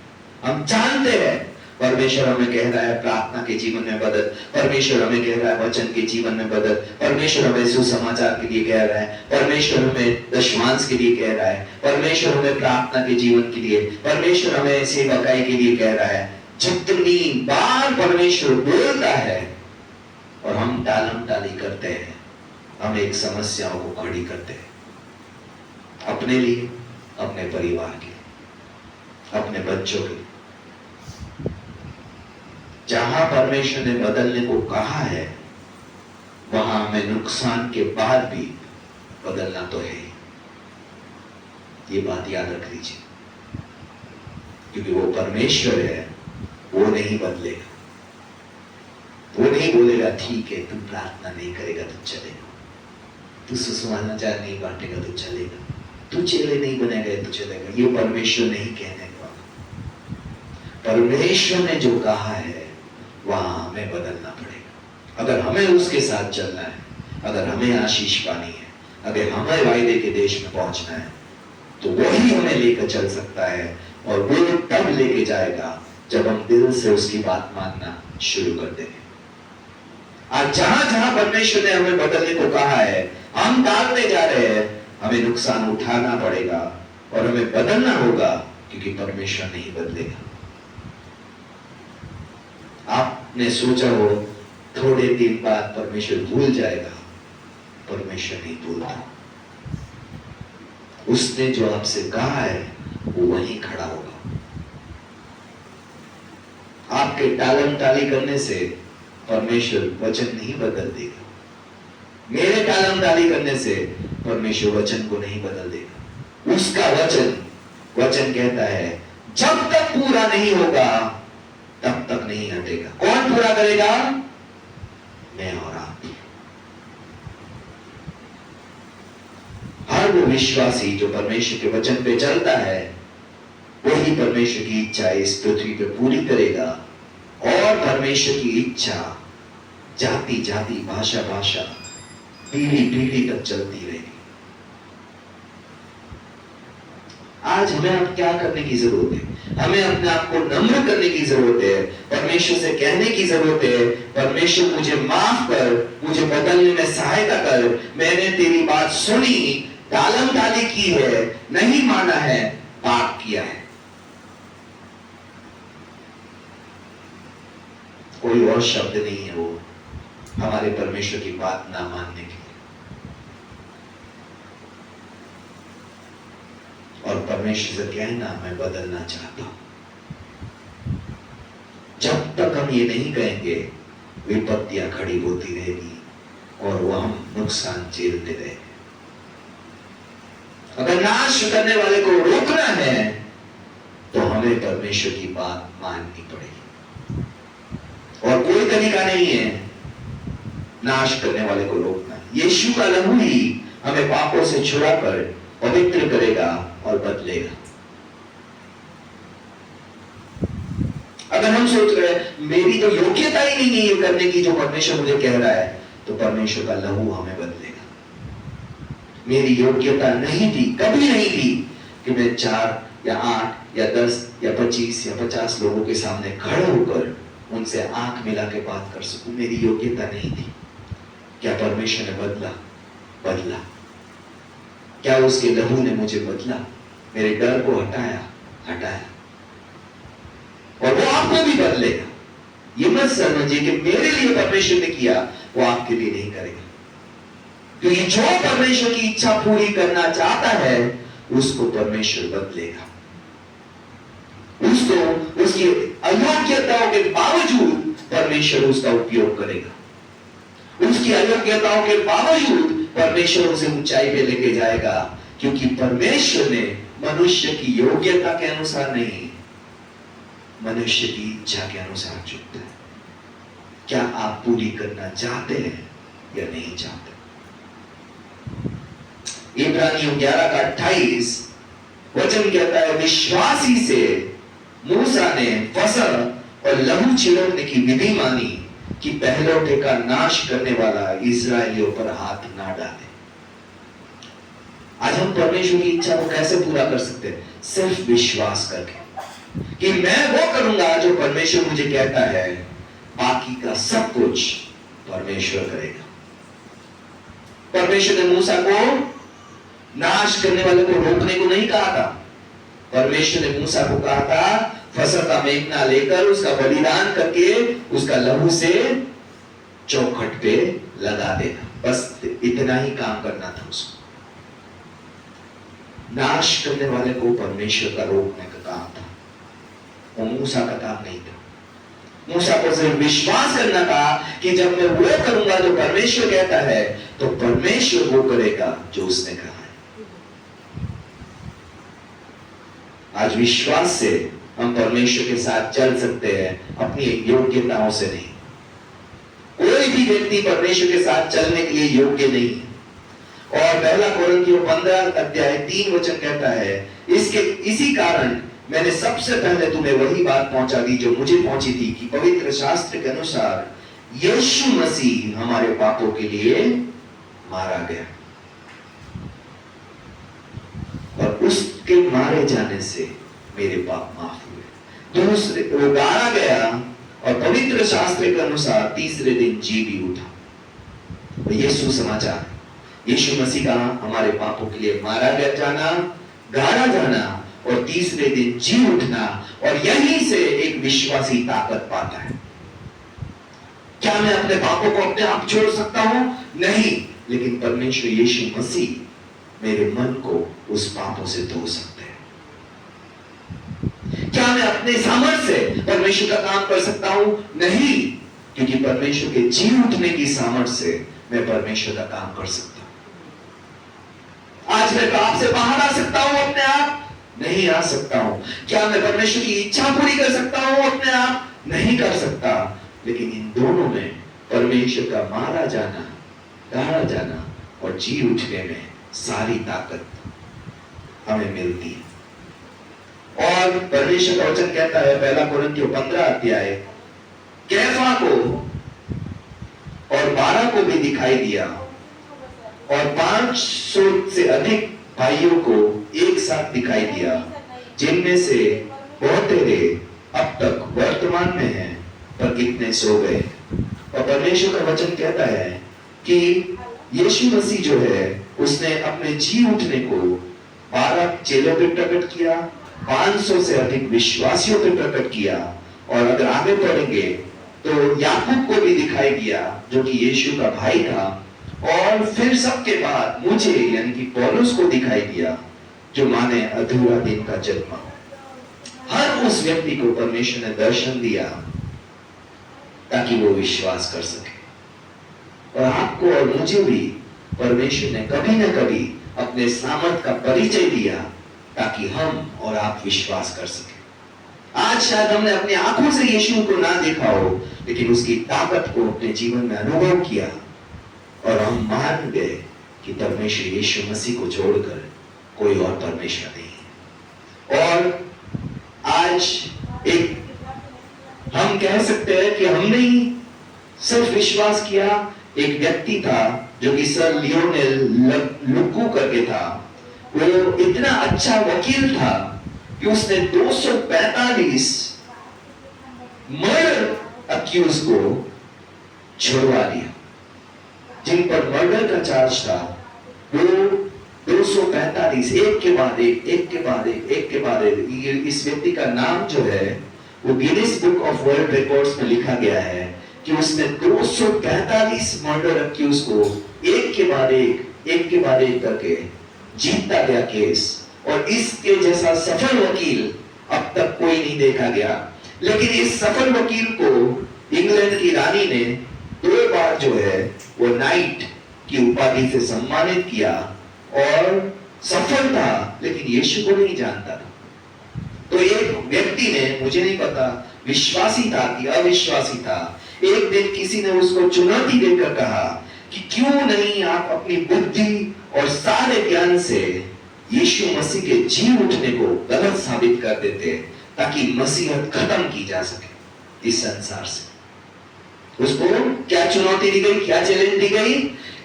S2: हम जानते हैं परमेश्वर हमें कह रहा है प्रार्थना के जीवन में बदल, परमेश्वर हमें कह रहा है वचन के जीवन में बदल, परमेश्वर हमें सुसमाचार के लिए कह रहा है, परमेश्वर हमें दशमांश के लिए कह रहा है, परमेश्वर हमें प्रार्थना के जीवन के लिए, परमेश्वर हमें सेवकाई के लिए कह रहा है। जितनी बार परमेश्वर बोलता है और हम टालम टाली करते हैं, हम एक समस्याओं को खड़ी करते हैं, अपने लिए, अपने परिवार के लिए, अपने बच्चों के लिए। जहां परमेश्वर ने बदलने को कहा है, वहां हमें नुकसान के बाद भी बदलना तो है। ये बात याद रख लीजिए, क्योंकि वो परमेश्वर है, वो नहीं बदलेगा। वो नहीं बोलेगा ठीक है तुम प्रार्थना नहीं करेगा तो चलेगा, तू सुसमाचार नहीं बांटेगा तो चलेगा, तू चेले नहीं बनेगा तो चलेगा। ये परमेश्वर नहीं कहने वाला। परमेश्वर ने जो कहा है वहां हमें बदलना पड़ेगा। अगर हमें उसके साथ चलना है, अगर हमें आशीष पानी है, अगर हमें वायदे के देश में पहुंचना है, तो वही हमें लेकर चल सकता है। और वो तब लेके जाएगा जब हम दिल से उसकी बात मानना शुरू कर देंगे। आज जहां जहां परमेश्वर ने हमें बदलने को कहा है, हम टालते जा रहे हैं, हमें नुकसान उठाना पड़ेगा और हमें बदलना होगा, क्योंकि परमेश्वर नहीं बदलेगा। आपने सोचा हो थोड़े दिन बाद परमेश्वर भूल जाएगा, परमेश्वर नहीं भूलता। उसने जो आपसे कहा है वो वहीं खड़ा होगा। आपके टालम टाली करने से परमेश्वर वचन नहीं बदल देगा। मेरे टालम टाली करने से परमेश्वर वचन को नहीं बदल देगा। उसका वचन कहता है जब तक पूरा नहीं होगा तब तक नहीं हटेगा। कौन पूरा करेगा? मैं और आप। हर वो विश्वासी जो परमेश्वर के वचन पे चलता है, वही परमेश्वर की इच्छा इस पृथ्वी पे पूरी करेगा। और परमेश्वर की इच्छा जाति जाति, भाषा भाषा, पीढ़ी पीढ़ी तक चलती रहेगी। आज हमें अब क्या करने की जरूरत है? हमें अपने आप को नम्र करने की जरूरत है। परमेश्वर से कहने की जरूरत है, परमेश्वर मुझे माफ कर, मुझे बदलने में सहायता कर। मैंने तेरी बात सुनी, टालम टाली की है, नहीं माना है, पाप किया है। कोई और शब्द नहीं है वो हमारे परमेश्वर की बात ना मानने के लिए। और परमेश्वर से कहना मैं बदलना चाहता हूं। जब तक हम ये नहीं कहेंगे, विपत्तियां खड़ी होती रहेगी और वो हम नुकसान झेलते रहेंगे। अगर नाश करने वाले को रोकना है तो हमें परमेश्वर की बात माननी पड़ेगी। और कोई तरीका नहीं है नाश करने वाले को रोकना। यीशु का लहू ही हमें पापों से छुड़ाकर पवित्र करेगा और बदलेगा। अगर हम सोच रहे हैं मेरी तो योग्यता ही नहीं है ये करने की जो परमेश्वर मुझे कह रहा है, तो परमेश्वर का लहू हमें बदलेगा। मेरी योग्यता नहीं थी, कभी नहीं थी कि मैं 4 या 8 या 10 या 25 या 50 लोगों के सामने खड़े होकर उनसे आंख मिला के बात कर सकूं। मेरी योग्यता नहीं थी। क्या परमेश्वर ने बदला? क्या उसके लहू ने मुझे बदला? मेरे डर को हटाया। और वो आपको भी बदलेगा। ये मत समझिए कि मेरे लिए परमेश्वर ने किया, वो आपके लिए नहीं करेगा। क्योंकि जो परमेश्वर की इच्छा पूरी करना चाहता है उसको परमेश्वर बदलेगा। उसको उसकी अयोग्यताओं के बावजूद परमेश्वर उसका उपयोग करेगा। उसकी अयोग्यताओं के बावजूद परमेश्वर उसे ऊंचाई पे लेके जाएगा, क्योंकि परमेश्वर ने मनुष्य की योग्यता के अनुसार नहीं, मनुष्य की इच्छा के अनुसार चुनता है। क्या आप पूरी करना चाहते हैं या नहीं चाहते? इब्रानियों 11 का 28 वचन कहता है, विश्वासी से मूसा ने फसल और लहू छिड़कने की विधि मानी कि पहलौठे का नाश करने वाला इस्राएलियों पर हाथ ना डाले। आज हम परमेश्वर की इच्छा को कैसे पूरा कर सकते हैं? सिर्फ विश्वास करके कि मैं वो करूंगा जो परमेश्वर मुझे कहता है, बाकी का सब कुछ परमेश्वर करेगा। परमेश्वर ने मूसा को नाश करने वाले को रोकने को नहीं कहा था। परमेश्वर ने मूसा को कहा था, फसल का मेमना लेकर उसका बलिदान करके उसका लहू से चौखट पे लगा देना, बस इतना ही काम करना था उसको। नाश करने वाले को परमेश्वर का रोकने का काम था, वो मूसा का काम नहीं था। मूसा को सिर्फ विश्वास करना था कि जब मैं वो करूंगा जो परमेश्वर कहता है, तो परमेश्वर वो करेगा जो उसने कहा है। आज विश्वास से हम परमेश्वर के साथ चल सकते हैं, अपनी योग्यताओं से नहीं। कोई भी व्यक्ति परमेश्वर के साथ चलने के लिए योग्य नहीं है। और पहला कोरिन्थियों 15 अध्याय 3 वचन कहता है, इसी कारण मैंने सबसे पहले तुम्हें वही बात पहुंचा दी जो मुझे पहुंची थी, कि पवित्र शास्त्र के अनुसार यीशु मसीह हमारे पापों के लिए मारा गया और उसके मारे जाने से मेरे पाप माफ हुए। दूसरे, वो गाड़ा गया और पवित्र शास्त्र के अनुसार तीसरे दिन जी भी उठा। ये सुसमाचार, यीशु मसीह का हमारे पापों के लिए मारा गया जाना, गाड़ा जाना और तीसरे दिन जी उठना, और यहीं से एक विश्वासी ताकत पाता है। क्या मैं अपने पापों को अपने आप छोड़ सकता हूं? नहीं, लेकिन परमेश्वर यीशु मसीह मेरे मन को उस पापों से धो सकते हैं। क्या मैं अपने सामर्थ्य से परमेश्वर का काम कर सकता हूं? नहीं, क्योंकि परमेश्वर के जी उठने की सामर्थ्य से मैं परमेश्वर का काम कर सकता हूं। आज मैं पाप से बाहर आ सकता हूं अपने आप? नहीं आ सकता हूं। क्या मैं परमेश्वर की इच्छा पूरी कर सकता हूं अपने आप? नहीं कर सकता। लेकिन इन दोनों में परमेश्वर का मारा जाना, गाड़ा जाना और जी उठने में सारी ताकत हमें मिलती है। और परमेश्वर का वचन कहता है, पहला कोरिन्थियों 15 अध्याय, कैफा को और 12 को भी दिखाई दिया और 500 से अधिक भाइयों को एक साथ दिखाई दिया, जिनमें से बहुत तेरे अब तक वर्तमान में हैं, पर कितने सो गए। और परमेश्वर का वचन कहता है कि यीशु मसीह जो है, उसने अपने जी उठने को 12 चेलों पे प्रकट किया, 500 से अधिक विश्वासियों पे प्रकट किया, और अगर आगे पढ़ेंगे तो याकूब को भी दिखाई दिया जो कि यीशु का भाई था, और फिर सबके बाद मुझे यानी कि पौलुस को दिखाई दिया जो माने अधूरा दिन का जन्म। हर उस व्यक्ति को परमेश्वर ने दर्शन दिया ताकि वो विश्वास कर सके। और आपको और मुझे भी परमेश्वर ने कभी ना कभी अपने सामर्थ का परिचय दिया ताकि हम और आप विश्वास कर सके। आज शायद हमने अपनी आंखों से यीशु को ना देखा हो, लेकिन उसकी ताकत को अपने जीवन में अनुभव किया और हम मान गए कि परमेश्वर यीशु मसीह को छोड़कर कोई और परमेश्वर नहीं है। और आज एक हम कह सकते हैं कि हमने ही सिर्फ विश्वास किया। एक व्यक्ति था जो कि सर लियोनेल लुकू करके था, वो इतना अच्छा वकील था कि उसने 245 मर्डर अक्यूज को छुड़वा दिया। जिन पर मर्डर का चार्ज था वो 245 एक के बाद एक। इस व्यक्ति का नाम जो है वो Guinness book of world records में लिखा गया है कि उसने 245 मर्डर अक्यूज को एक के बाद एक करके जीतता गया केस। और इसके जैसा सफल वकील अब तक कोई नहीं देखा गया। लेकिन इस सफल वकील को इंग्लैंड की रानी ने 2 बार जो है वो नाइट की उपाधि से सम्मानित किया और सफल था, लेकिन यीशु को नहीं जानता था। तो एक व्यक्ति ने, मुझे नहीं पता विश्वासी था कि अविश्वासी था, एक दिन किसी ने उसको चुनौती देकर कहा कि क्यों नहीं आप अपनी बुद्धि और सारे ज्ञान से यीशु मसीह के जी उठने को गलत साबित कर देते ताकि मसीहत खत्म की जा सके इस संसार से। उसको क्या चुनौती दी गई, क्या चैलेंज दी गई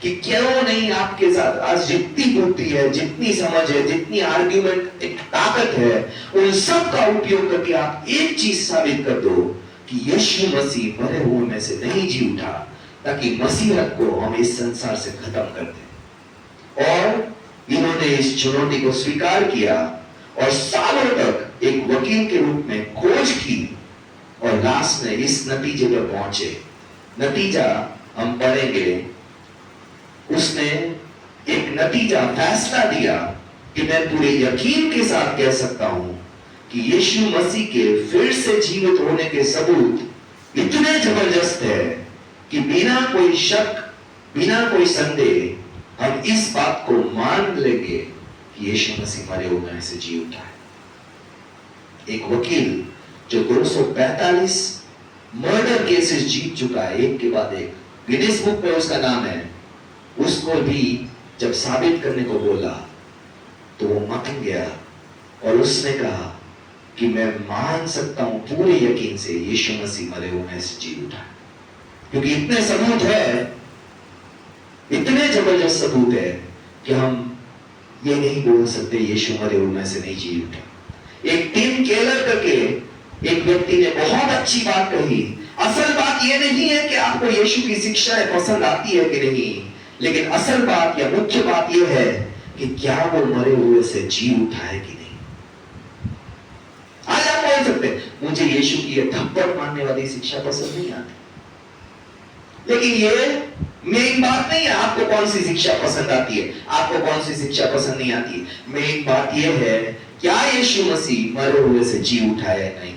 S2: कि क्यों नहीं आपके साथ आज जितनी बुद्धि है, जितनी समझ है, जितनी आर्ग्यूमेंट एक ताकत है, उन सब का उपयोग करके आप एक चीज साबित कर दो कि यीशु मसीह मरे हुए में से नहीं जी उठा, ताकि मसीहत को हम इस संसार से खत्म कर दें। और इन्होंने इस चुनौती को स्वीकार किया और सालों तक एक वकील के रूप में खोज की और लास्ट में इस नतीजे पर पहुंचे। नतीजा हम पढ़ेंगे। उसने एक नतीजा फैसला दिया कि मैं पूरे यकीन के साथ कह सकता हूं कि यीशु मसीह के फिर से जीवित होने के सबूत इतने जबरदस्त है कि बिना कोई शक, बिना कोई संदेह हम इस बात को मान लेंगे कि यीशु मसीह मरे हुए में से जी उठा है। एक वकील जो 245 मर्डर केसेस जीत चुका है, एक के बाद एक, गिनीज बुक में उसका नाम है, उसको भी जब साबित करने को बोला तो वो मकन गया और उसने कहा कि मैं मान सकता हूं पूरे यकीन से यीशु मसीह मरे हुए में से जी उठा, क्योंकि इतने सबूत है, इतने जबरदस्त सबूत है कि हम ये नहीं बोल सकते यीशु मरे हुए में से नहीं जी उठा। एक टिम केलर करके एक व्यक्ति ने बहुत अच्छी बात कही। असल बात यह नहीं है कि आपको यीशु की शिक्षाएं पसंद आती है कि नहीं, लेकिन असल बात या मुख्य बात यह है कि क्या वो मरे हुए से जी उठा है कि नहीं। आज आप बोल सकते मुझे यीशु की ये थप्पड़ मारने वाली शिक्षा पसंद नहीं आती, लेकिन ये मेन बात नहीं है आपको कौन सी शिक्षा पसंद आती है, आपको कौन सी शिक्षा पसंद नहीं आती। मेन बात यह है क्या यीशु मसीह मरे हुए से जी उठा है नहीं।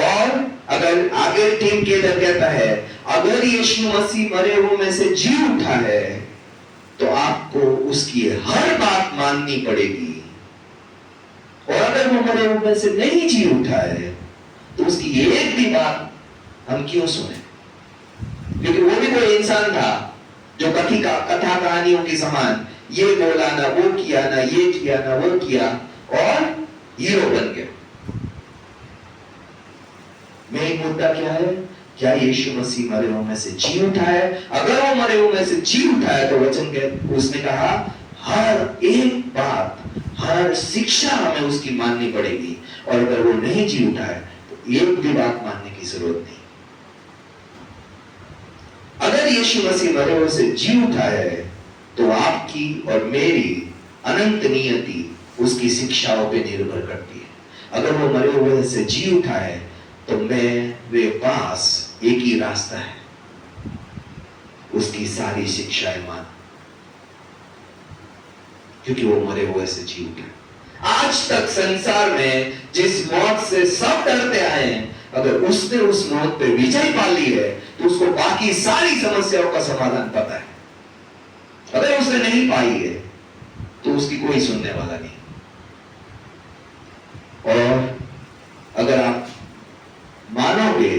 S2: और अगर आगे टीम के अंदर कहता है अगर यीशु मसीह मरे हुए में से जी उठा है तो आपको उसकी हर बात माननी पड़ेगी, और अगर वो मरे हुए में से नहीं जी उठा है तो उसकी एक भी बात हम क्यों सुने। क्योंकि वो भी कोई इंसान था जो कथा कहानियों के समान ये बोला ना वो किया ना ये किया ना वो किया और हीरो बन गया। मेन मुद्दा क्या है, क्या यीशु मसीह मरे हुए में से जी उठा है। अगर वो मरे हुए में से जी उठा है तो वचन के उसने कहा हर एक बात, हर शिक्षा हमें उसकी माननी पड़ेगी, और अगर वो नहीं जी उठा है तो एक भी बात मानने की जरूरत नहीं। अगर यीशु मसीह मरे हुए से जी उठा है तो आपकी और मेरी अनंत नियति उसकी शिक्षाओं पे निर्भर करती है। अगर वो मरे हुए से जी उठा है तो मेरे पास एक ही रास्ता है, उसकी सारी शिक्षाएं मान, क्योंकि वो मरे हुए से जी उठा। आज तक संसार में जिस मौत से सब डरते आए हैं, अगर उसने उस मौत पे विजय पा ली है तो उसको बाकी सारी समस्याओं का समाधान पता है। अगर उसने नहीं पाई है तो उसकी कोई सुनने वाला नहीं। और अगर आप मानोगे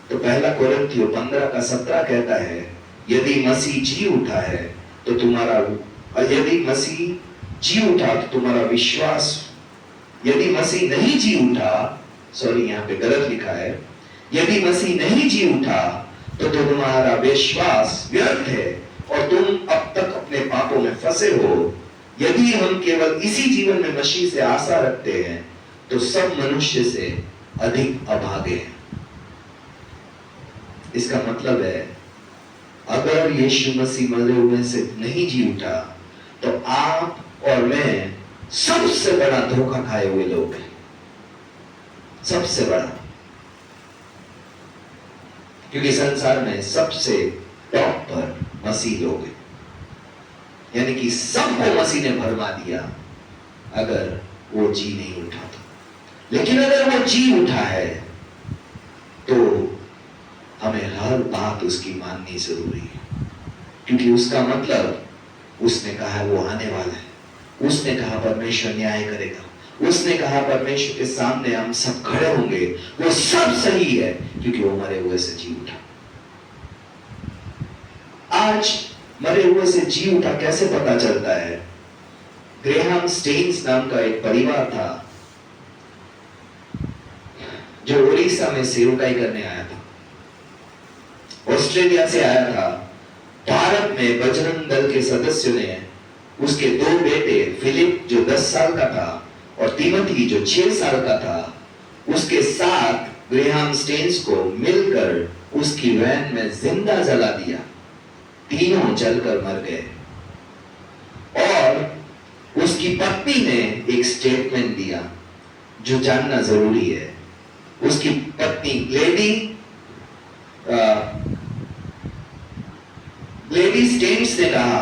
S2: तो पहला कोरिन्थियों 15:17 कहता है यदि मसीह जी उठा है तो तुम्हारा, यदि मसीह जी उठा तो तुम्हारा विश्वास, यदि मसीह नहीं जी उठा, सॉरी यहां पे गलत लिखा है, यदि मसीह नहीं जी उठा तो तुम्हारा विश्वास व्यर्थ है और तुम अब तक अपने पापों में फंसे हो। यदि हम केवल इसी जीवन में मसीह से आशा रखते हैं तो सब मनुष्य से अधिक अभागे हैं। इसका मतलब है अगर यीशु मसीह मरे हुए से नहीं जी उठा तो आप और मैं सबसे बड़ा धोखा खाए हुए लोग हैं, सबसे बड़ा। क्योंकि संसार में सबसे टॉप पर मसीह लोग हैं, यानी कि सबको मसीह ने भरमा दिया अगर वो जी नहीं उठा तो। लेकिन अगर वो जी उठा है तो हमें हर बात उसकी माननी जरूरी है, क्योंकि उसका मतलब उसने कहा वो आने वाला है, उसने कहा परमेश्वर न्याय करेगा, उसने कहा परमेश्वर के सामने हम सब खड़े होंगे, वो सब सही है क्योंकि वो मरे हुए से जी उठा। आज मरे हुए से जी उठा कैसे पता चलता है? ग्रेहाम स्टेन्स नाम का एक परिवार था जो उड़ीसा में सेवकाई करने आया था, ऑस्ट्रेलिया से आया था। भारत में बजरंग दल के सदस्यों ने उसके दो बेटे, फिलिप जो 10 साल का था और तिमोथी जो 6 साल का था, उसके साथ ग्रेहाम स्टेन्स को मिलकर उसकी वैन में जिंदा जला दिया। तीनों जलकर मर गए। और उसकी पत्नी ने एक स्टेटमेंट दिया जो जानना जरूरी है। उसकी पत्नी लेडी स्टेन्स ने कहा,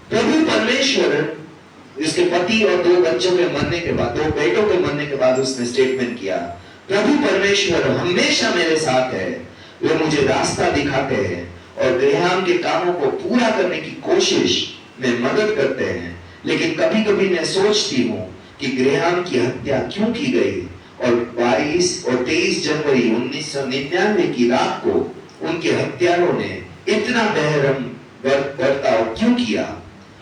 S2: प्रभु परमेश्वर, उसके पति और 2 बच्चों के मरने के बाद, 2 बेटों के मरने के बाद उसने स्टेटमेंट किया, प्रभु परमेश्वर हमेशा मेरे साथ है, वे मुझे रास्ता दिखाते हैं और ग्रेहाम के कामों को पूरा करने की कोशिश में मदद करते हैं। लेकिन कभी कभी मैं सोचती हूँ कि ग्रेहाम की हत्या क्यों की गई और 22 और 23 जनवरी 1999 की रात को उनके हत्यारों ने इतना बेरहम बर्ताव क्यों किया।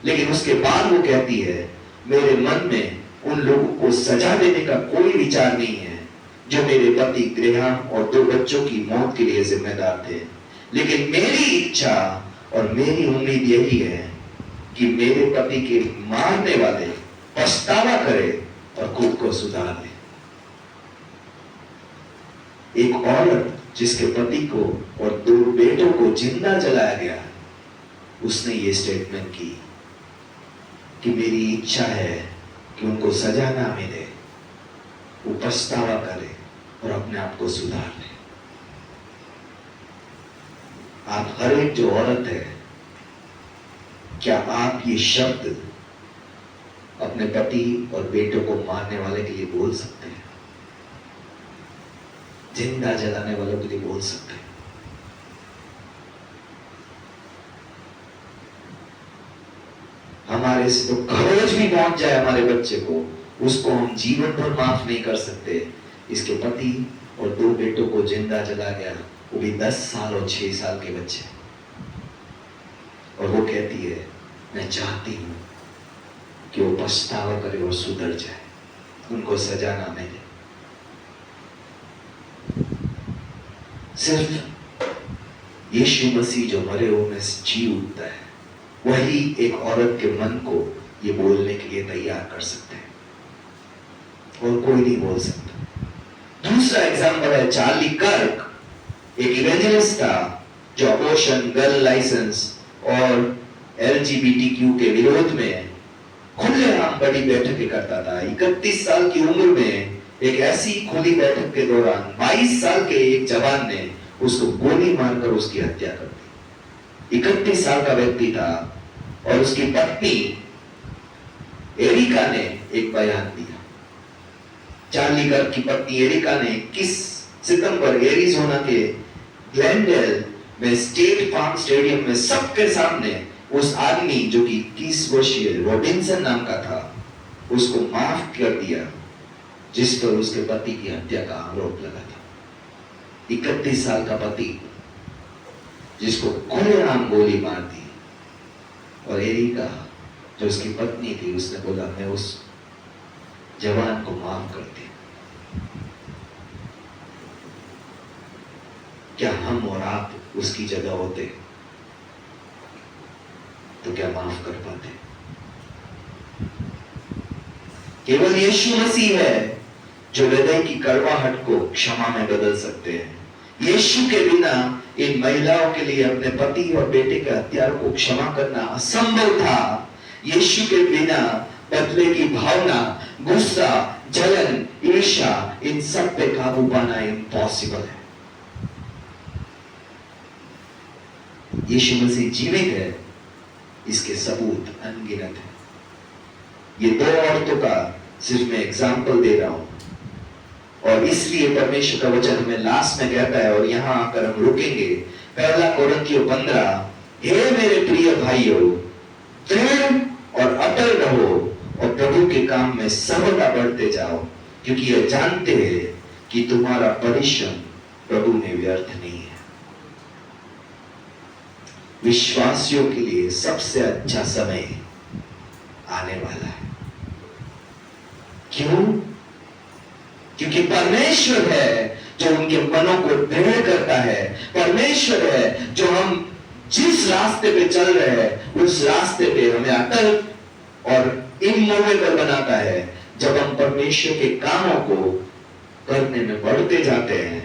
S2: लेकिन उसके बाद वो कहती है, मेरे मन में उन लोगों को सजा देने का कोई विचार नहीं है जो मेरे पति ग्रेहाम और 2 बच्चों की मौत के लिए जिम्मेदार थे। लेकिन मेरी इच्छा और मेरी उम्मीद यही है कि मेरे पति के मारने वाले पछतावा करे और खुद को सुधार ले। एक औरत जिसके पति को और 2 बेटों को जिंदा जलाया गया, उसने ये स्टेटमेंट की कि मेरी इच्छा है कि उनको सजा ना मिले, वो पछतावा करे और अपने आप को सुधार ले। आप हर एक जो औरत है, क्या आप ये शब्द अपने पति और बेटों को मारने वाले के लिए बोल सकते हैं? जिंदा जलाने वालों के लिए बोल सकते हैं? हमारे से तो खरोच भी पहुंच जाए हमारे बच्चे को, उसको हम जीवन भर माफ नहीं कर सकते। इसके पति और 2 बेटों को जिंदा जला गया, वो भी 10 साल और 6 साल के बच्चे। और वो कहती है, मैं चाहती हूं कि वो पछतावा करे और सुधर जाए, उनको सजा ना मिले। सिर्फ यीशु मसीह जो मरे हुए में से जी उठता है, वही एक औरत के मन को ये बोलने के लिए तैयार कर सकते हैं, और कोई नहीं बोल सकता। दूसरा एग्जाम्पल है चार्ली कर्क, एक इवेंजलिस्ट था जो अबॉर्शन, गर्ल लाइसेंस और LGBTQ के विरोध में खुलेआम बड़ी बैठकें करता था। 31 साल की उम्र में एक ऐसी खुली बैठक के दौरान 22 साल के एक जवान ने उसको गोली मारकर उसकी हत्या कर दी। 31 साल का व्यक्ति था और उसकी पत्नी एरिका ने एक बयान दिया। चार्ली कर्क की पत्नी एरिका ने 21 सितंबर एरिज़ोना के ग्लेनडेल में स्टेट फार्म स्टेडियम में सबके सामने उस आदमी जो कि 21 वर्षीय रॉबिन्सन नाम का था, उसको माफ कर दिया जिस पर उसके पति की हत्या का आरोप लगा था। 31 साल का पति जिसको खुलेआम गोली मार दी, और एरिका जो उसकी पत्नी थी, उसने बोला मैं उस जवान को माफ कर दी। क्या हम और आप उसकी जगह होते तो क्या माफ कर पाते? केवल यीशु मसीह है जो हृदय की कड़वाहट को क्षमा में बदल सकते हैं। यीशु के बिना इन महिलाओं के लिए अपने पति और बेटे के हत्यारों को क्षमा करना असंभव था। यीशु के बिना बदले की भावना, गुस्सा, जलन, ईर्ष्या, इन सब पे काबू पाना इम्पॉसिबल है। यीशु मसीह जीवित है, इसके सबूत अनगिनत है। ये दो औरतों का सिर्फ मैं एग्जाम्पल दे रहा हूं और इसलिए परमेश्वर का वचन हमें लास्ट में कहता है और यहां आकर हम रुकेंगे। 1 कोरिन्थियों 15, हे मेरे प्रिय भाइयों, दृढ़ और अटल रहो और प्रभु के काम में सर्वदा बढ़ते जाओ, क्योंकि ये जानते हैं कि तुम्हारा परिश्रम प्रभु में व्यर्थ नहीं है। विश्वासियों के लिए सबसे अच्छा समय आने वाला है। क्यों? क्योंकि परमेश्वर है जो उनके मनों को दृढ़ करता है। परमेश्वर है जो हम जिस रास्ते पे चल रहे हैं उस रास्ते पे हमें अटल और इमूवेबल बनाता है। जब हम परमेश्वर के कामों को करने में बढ़ते जाते हैं,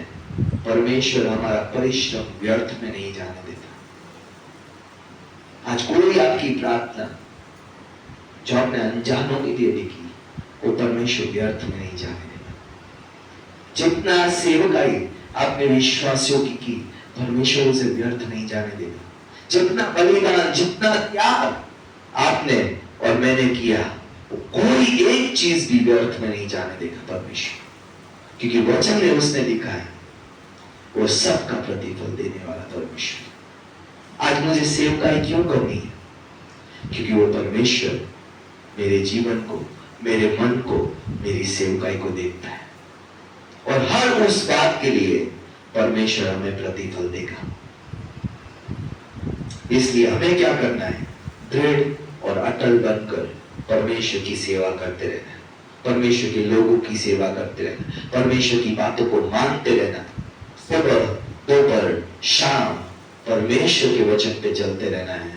S2: परमेश्वर हमारा परिश्रम व्यर्थ में नहीं जाने देता। आज कोई आपकी प्रार्थना जो आपने अनजानों के लिए लिखी, वो परमेश्वर व्यर्थ में नहीं जाने देता। जितना सेवकाई आपने विश्वासियों की, परमेश्वर उसे व्यर्थ नहीं जाने देगा। जितना बलिदान, जितना त्याग आपने और मैंने किया, कोई एक चीज भी व्यर्थ में नहीं जाने देगा परमेश्वर, क्योंकि वचन में उसने लिखा है वो सबका प्रतिफल देने वाला परमेश्वर। आज मुझे सेवकाई क्यों करनी है? क्योंकि वो परमेश्वर मेरे जीवन को, मेरे मन को, मेरी सेवकाई को देखता है और हर उस बात के लिए परमेश्वर हमें प्रतिफल देगा। इसलिए हमें क्या करना है? दृढ़ और अटल बनकर परमेश्वर की सेवा करते रहना, परमेश्वर के लोगों की सेवा करते रहना, परमेश्वर की बातों को मानते रहना, सुबह, दोपहर, शाम परमेश्वर के वचन पे चलते रहना है।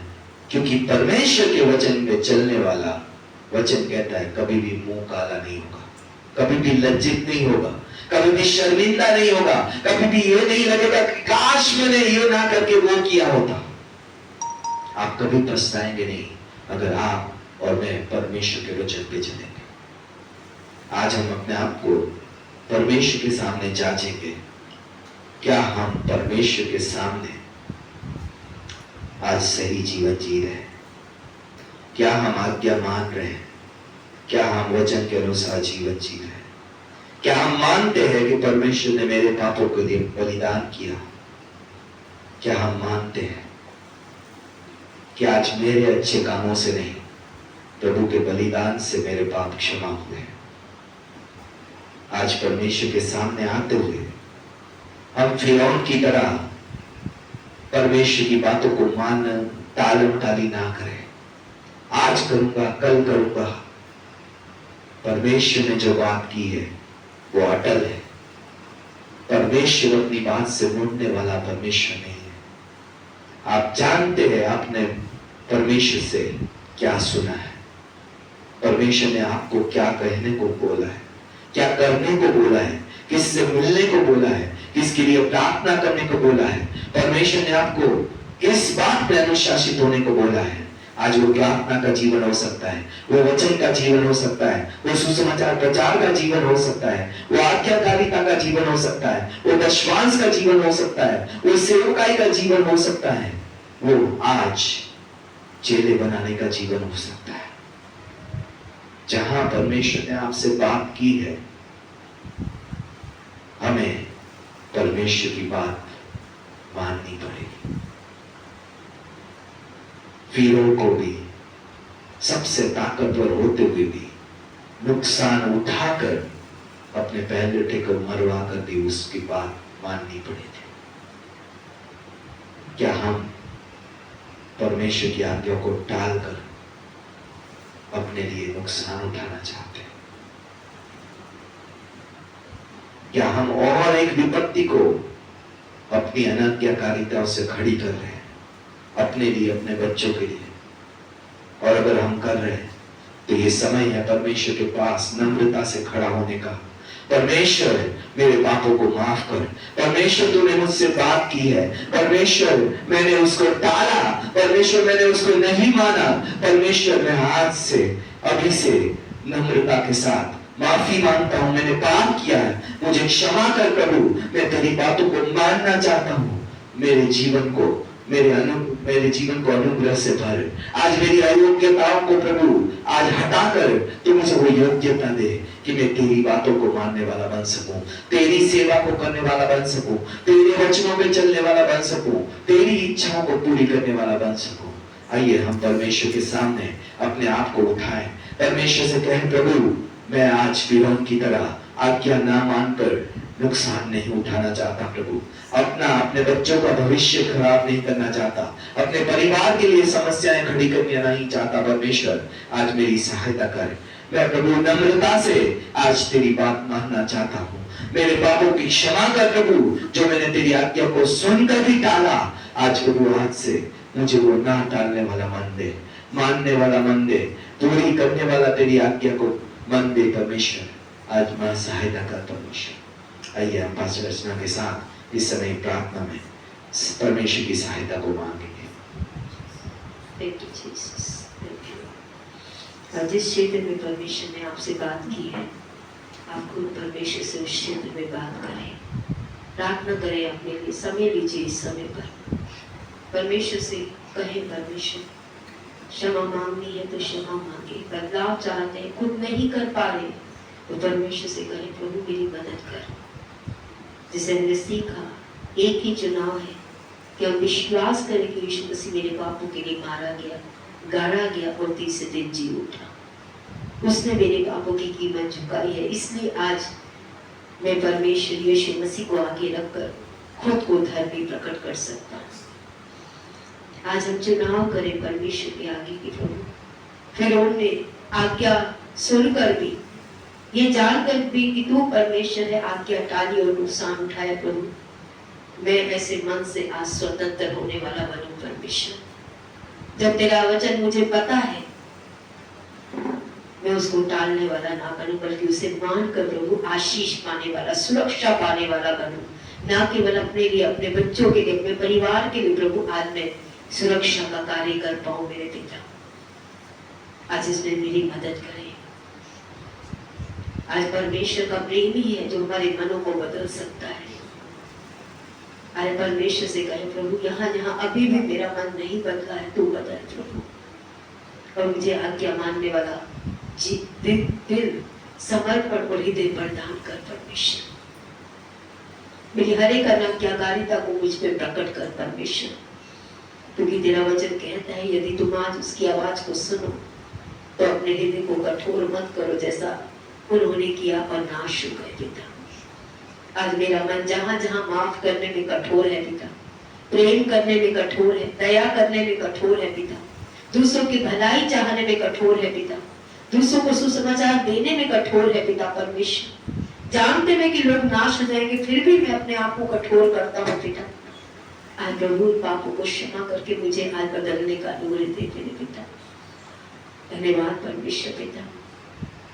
S2: क्योंकि परमेश्वर के वचन पे चलने वाला, वचन कहता है, कभी भी मुंह काला नहीं होगा, कभी भी लज्जित नहीं होगा, कभी भी शर्मिंदा नहीं होगा, कभी भी ये नहीं लगेगा कि काश मैंने ये ना करके वो किया होता। आप कभी पछताएंगे नहीं अगर आप और मैं परमेश्वर के वचन पे चलेंगे। आज हम अपने आप को परमेश्वर के सामने जांचेंगे, क्या हम परमेश्वर के सामने आज सही जीवन जी रहे हैं? क्या हम आज्ञा मान रहे हैं? क्या हम वचन के अनुसार जीवन जी रहे हैं? क्या हम मानते हैं कि परमेश्वर ने मेरे पापों के लिए बलिदान किया? क्या हम मानते हैं कि आज मेरे अच्छे कामों से नहीं, प्रभु के बलिदान से मेरे पाप क्षमा हुए? आज परमेश्वर के सामने आते हुए हम फिरौन की तरह परमेश्वर की बातों को मान टालम टाली ना करें। आज करूंगा, कल करूंगा। परमेश्वर ने जो बात की है वो अटल है। परमेश्वर अपनी बात से मुड़ने वाला परमेश्वर नहीं है। आप जानते हैं आपने परमेश्वर से क्या सुना है, परमेश्वर ने आपको क्या कहने को बोला है, क्या करने को बोला है, किससे मिलने को बोला है, किसके लिए प्रार्थना करने को बोला है। परमेश्वर ने आपको किस बात में अनुशासित होने को बोला है। आज वो प्रार्थना का जीवन हो सकता है, वो वचन का जीवन हो सकता है, वो सुसमाचार प्रचार का जीवन हो सकता है, वो आज्ञाकारिता का जीवन हो सकता है, वो दशवांश का जीवन हो सकता है, वो सेवकाई का जीवन हो सकता है, वो आज चेले बनाने का जीवन हो सकता है। जहां परमेश्वर ने आपसे बात की है, हमें परमेश्वर की बात माननी पड़ेगी। फिरौन को भी, सबसे ताकतवर होते हुए भी, नुकसान उठाकर अपने पहले बेटे को मरवा कर भी उसकी बात माननी पड़ी थी। क्या हम परमेश्वर की आज्ञा को टालकर अपने लिए नुकसान उठाना चाहते हैं? क्या हम और एक विपत्ति को अपनी अनाज्ञाकारिता से खड़ी कर रहे हैं, अपने लिए, अपने बच्चों के लिए। और अगर हम कर रहे हैं तो ये समय है परमेश्वर के पास नम्रता से खड़ा होने का। परमेश्वर मेरे पापों को माफ कर, परमेश्वर तूने मुझसे बात की है, परमेश्वर मैंने उसको टाला, परमेश्वर मैंने उसको नहीं माना, परमेश्वर मैं आज से, अभी से नम्रता के साथ माफी मांगता हूं, मैंने पाप किया है, मुझे क्षमा कर प्रभु, मैं तेरी बातों को मानना चाहता हूं। मेरे जीवन को अनुग्रह से भर। आज मेरी अयोग्यताओं को प्रभु आज हटाकर तू मुझे वो योग्यता दे कि मैं तेरी बातों को मानने वाला बन सकूं, तेरी सेवा को करने वाला बन सकूं, तेरे वचनों पे चलने वाला बन सकूं, तेरी इच्छाओं को पूरी करने वाला बन सकूं। आइए हम परमेश्वर के सामने अपने आप को उठाएं, परमेश्वर से कहें, प्रभु मैं आज फिरौन की तरह आज्ञा ना मानकर नुकसान नहीं उठाना चाहता प्रभु, अपने बच्चों का भविष्य खराब नहीं करना चाहता, अपने परिवार के लिए समस्याएं खड़ी करना नहीं चाहता। परमेश्वर आज मेरी सहायता कर, मैं प्रभु नम्रता से आज तेरी बात मानना चाहता हूँ, मेरे पापों की क्षमा कर प्रभु, जो मैंने तेरी आज्ञा को सुनकर भी टाला। आज प्रभु आज से मुझे वो ना टालने वाला मन दे, मानने वाला मन दे, पूरी करने वाला तेरी आज्ञा को मन दे परमेश्वर। आज मैं सहायता कर परमेश्वर। आइए हम पास्टर रचना के साथ इस समय प्रार्थना में परमेश्वर की सहायता को मांगेंगे।
S1: Thank you, Jesus. Thank you. जिस क्षेत्र में परमेश्वर ने आपसे बात की है, आप खुद परमेश्वर से उस क्षेत्र में बात करें, प्रार्थना करें, अपने लिए समय लीजिए। इस समय पर परमेश्वर से कहें, परमेश्वर क्षमा मांगनी है तो क्षमा मांगे, बदलाव चाहते हैं, खुद नहीं कर पा रहे तो परमेश्वर से कहें, प्रभु मेरी मदद कर। जिसे हमने सीखा, एक ही चुनाव है कि हम विश्वास करें कि यीशु मसीह मेरे पापों के लिए मारा गया, गाड़ा गया और तीसरे दिन जी उठा। उसने मेरे पापों की कीमत चुकाई है, इसलिए आज मैं परमेश्वर यीशु मसीह को आगे रखकर खुद को धर्मी प्रकट कर सकता हूँ। आज हम चुनाव करें परमेश्वर के आगे की प्रभु, फिरौन ने आज्ञा सुनकर भी, ये जानकर भी कि तू परमेश्वर है, आज्ञा टाली और नुकसान उठाया। प्रभु मैं ऐसे मन से आज स्वतंत्र होने वाला बनूं परमेश्वर। जब तेरा वचन मुझे पता है, मैं उसको टालने वाला ना बनूं, बल्कि उसे मान कर प्रभु आशीष पाने वाला, सुरक्षा पाने वाला बनूं। ना केवल अपने लिए, अपने बच्चों के लिए, अपने परिवार के लिए प्रभु, आज मैं सुरक्षा का कार्य कर पाऊं मेरे पिता। आज इसमें मेरी मदद करें। आज परमेश्वर का प्रेम ही है जो हमारे मनों को बदल सकता है। आज परमेश्वर से कहें, प्रभु यहाँ जहाँ अभी भी मेरा मन नहीं बदला है, तू बदल प्रभु, और मुझे आज्ञा मानने वाला दिल, समर्पण और हृदय प्रदान कर परमेश्वर। मेरी हर एक अनाज्ञाकारिता को मुझ पे प्रकट कर परमेश्वर, क्योंकि तेरा वचन कहता है, यदि तुम आज उसकी आवाज को सुनो तो अपने हृदय को कठोर मत करो, जैसा उन्होंने किया और नाश हो गए पिता। आज मेरा मन जहां जहां माफ करने में कठोर है पिता, प्रेम करने में कठोर है, दया करने में कठोर है पिता, दूसरों की भलाई चाहने में कठोर है पिता, दूसरों को सुसमाचार देने में कठोर है पिता परमेश्वर। जानते हैं कि लोग नाश हो जाएंगे, फिर भी मैं अपने आप को कठोर करता हूँ पिता। आज प्रभु पापों को क्षमा करके मुझे आज बदलने का अनुग्रह दे मेरे पिता। धन्यवाद परमेश्वर पिता,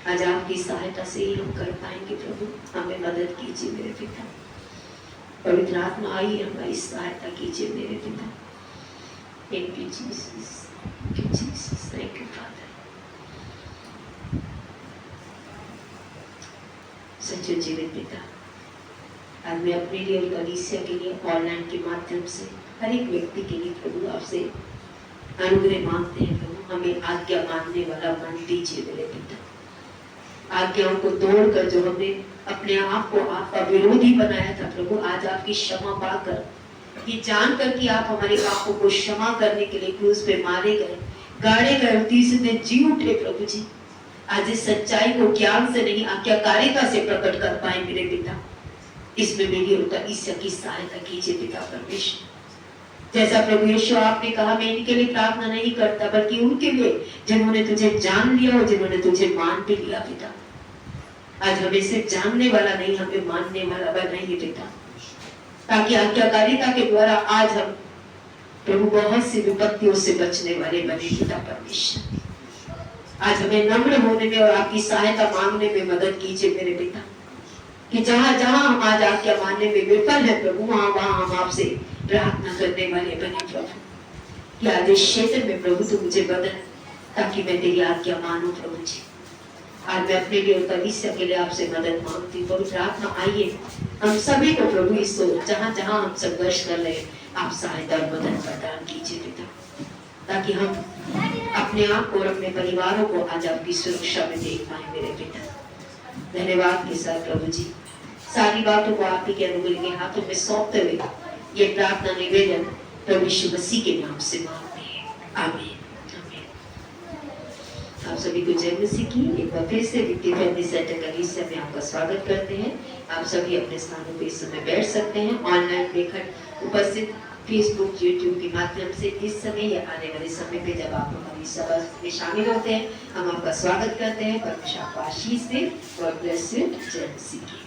S1: आज आपकी सहायता से ही हम कर पाएंगे प्रभु, हमें मदद कीजिए मेरे पिता। पवित्र आत्मा आइए, हमारी सहायता कीजिए मेरे पिता। Thank you Jesus, thank you Jesus, thank you father. सच्चे जीवित पिता, आज मैं अपने लिए और कलीसिया के लिए ऑनलाइन के माध्यम से हर एक व्यक्ति के लिए प्रभु आपसे अनुग्रह मांगते हैं प्रभु, हमें आज्ञा मानने वाला मन दीजिए मेरे पिता। आज्ञाओं को तोड़कर जो हमने अपने आप को आपका विरोधी बनाया था प्रभु, आज आपकी क्षमा पाकर, ये जानकर कि आप हमारे पापों को क्षमा करने के लिए क्रूस पे मारे गए, गाड़े गए, तीसरे दिन जी उठे प्रभु जी। आज इस सच्चाई को ज्ञान से नहीं, आज्ञाकारिता से प्रकट कर पाए मेरे पिता। इसमें मेरी और कलीसिया की सहायता कीजिए पिता परमेश्वर। जैसा प्रभु यीशु आपने कहा, मैं इनके लिए प्रार्थना नहीं करता, बल्कि उनके लिए जिन्होंने तुझे जान लिया और जिन्होंने तुझे मान भी लिया पिता। आज हमें सिर्फ जानने वाला नहीं, हमें मानने वाला बनाइए पिता। ताकि आज्ञाकारिता के द्वारा आज हम प्रभु बहुत सी विपत्तियों से बचने वाले बने। पिता परमेश्वर, आज हमें नम्र होने में और आपकी सहायता मांगने में मदद कीजिए मेरे पिता, कि जहां जहां हम आज आज्ञा मानने में विफल है प्रभु, वहां वहां हम आपसे प्रार्थना करने वाले बने प्रभु, कि आज इस क्षेत्र में प्रभु तू मुझे बदल, ताकि मैं तेरी आज्ञा मानूं प्रभु जी। आज मैं अपने लिए और कलीसिया के लिए आपसे मदद मांगती हूँ प्रभु। प्रार्थना आइए हम सभी को प्रभु, इस जहां जहां हम संघर्ष कर रहे हैं आप सहायता और मदद प्रदान कीजिए पिता, ताकि हम अपने आप को और अपने परिवारों को आज आपकी सुरक्षा में देख पाए मेरे पिता। धन्यवाद के साथ प्रभु जी सारी बातों को आप ही के अनुग्रह के हाथों में सौंपते हुए ये प्रार्थना निवेदन प्रभु यीशु मसीह के नाम से मांगते हैं, आमीन। आप सभी को जय मसीह की एक बार फिर से विक्टी फैमिली सेंटर कलीसिया में आपका स्वागत करते हैं। आप सभी अपने स्थानों पर इस समय बैठ सकते हैं। ऑनलाइन देखकर उपस्थित फेसबुक यूट्यूब के माध्यम से इस समय या आने वाले समय पे जब आप हमारी सभा में शामिल होते हैं हम आपका स्वागत करते हैं। परमेश्वर आपको आशीष दे। God bless you. जय मसीह की।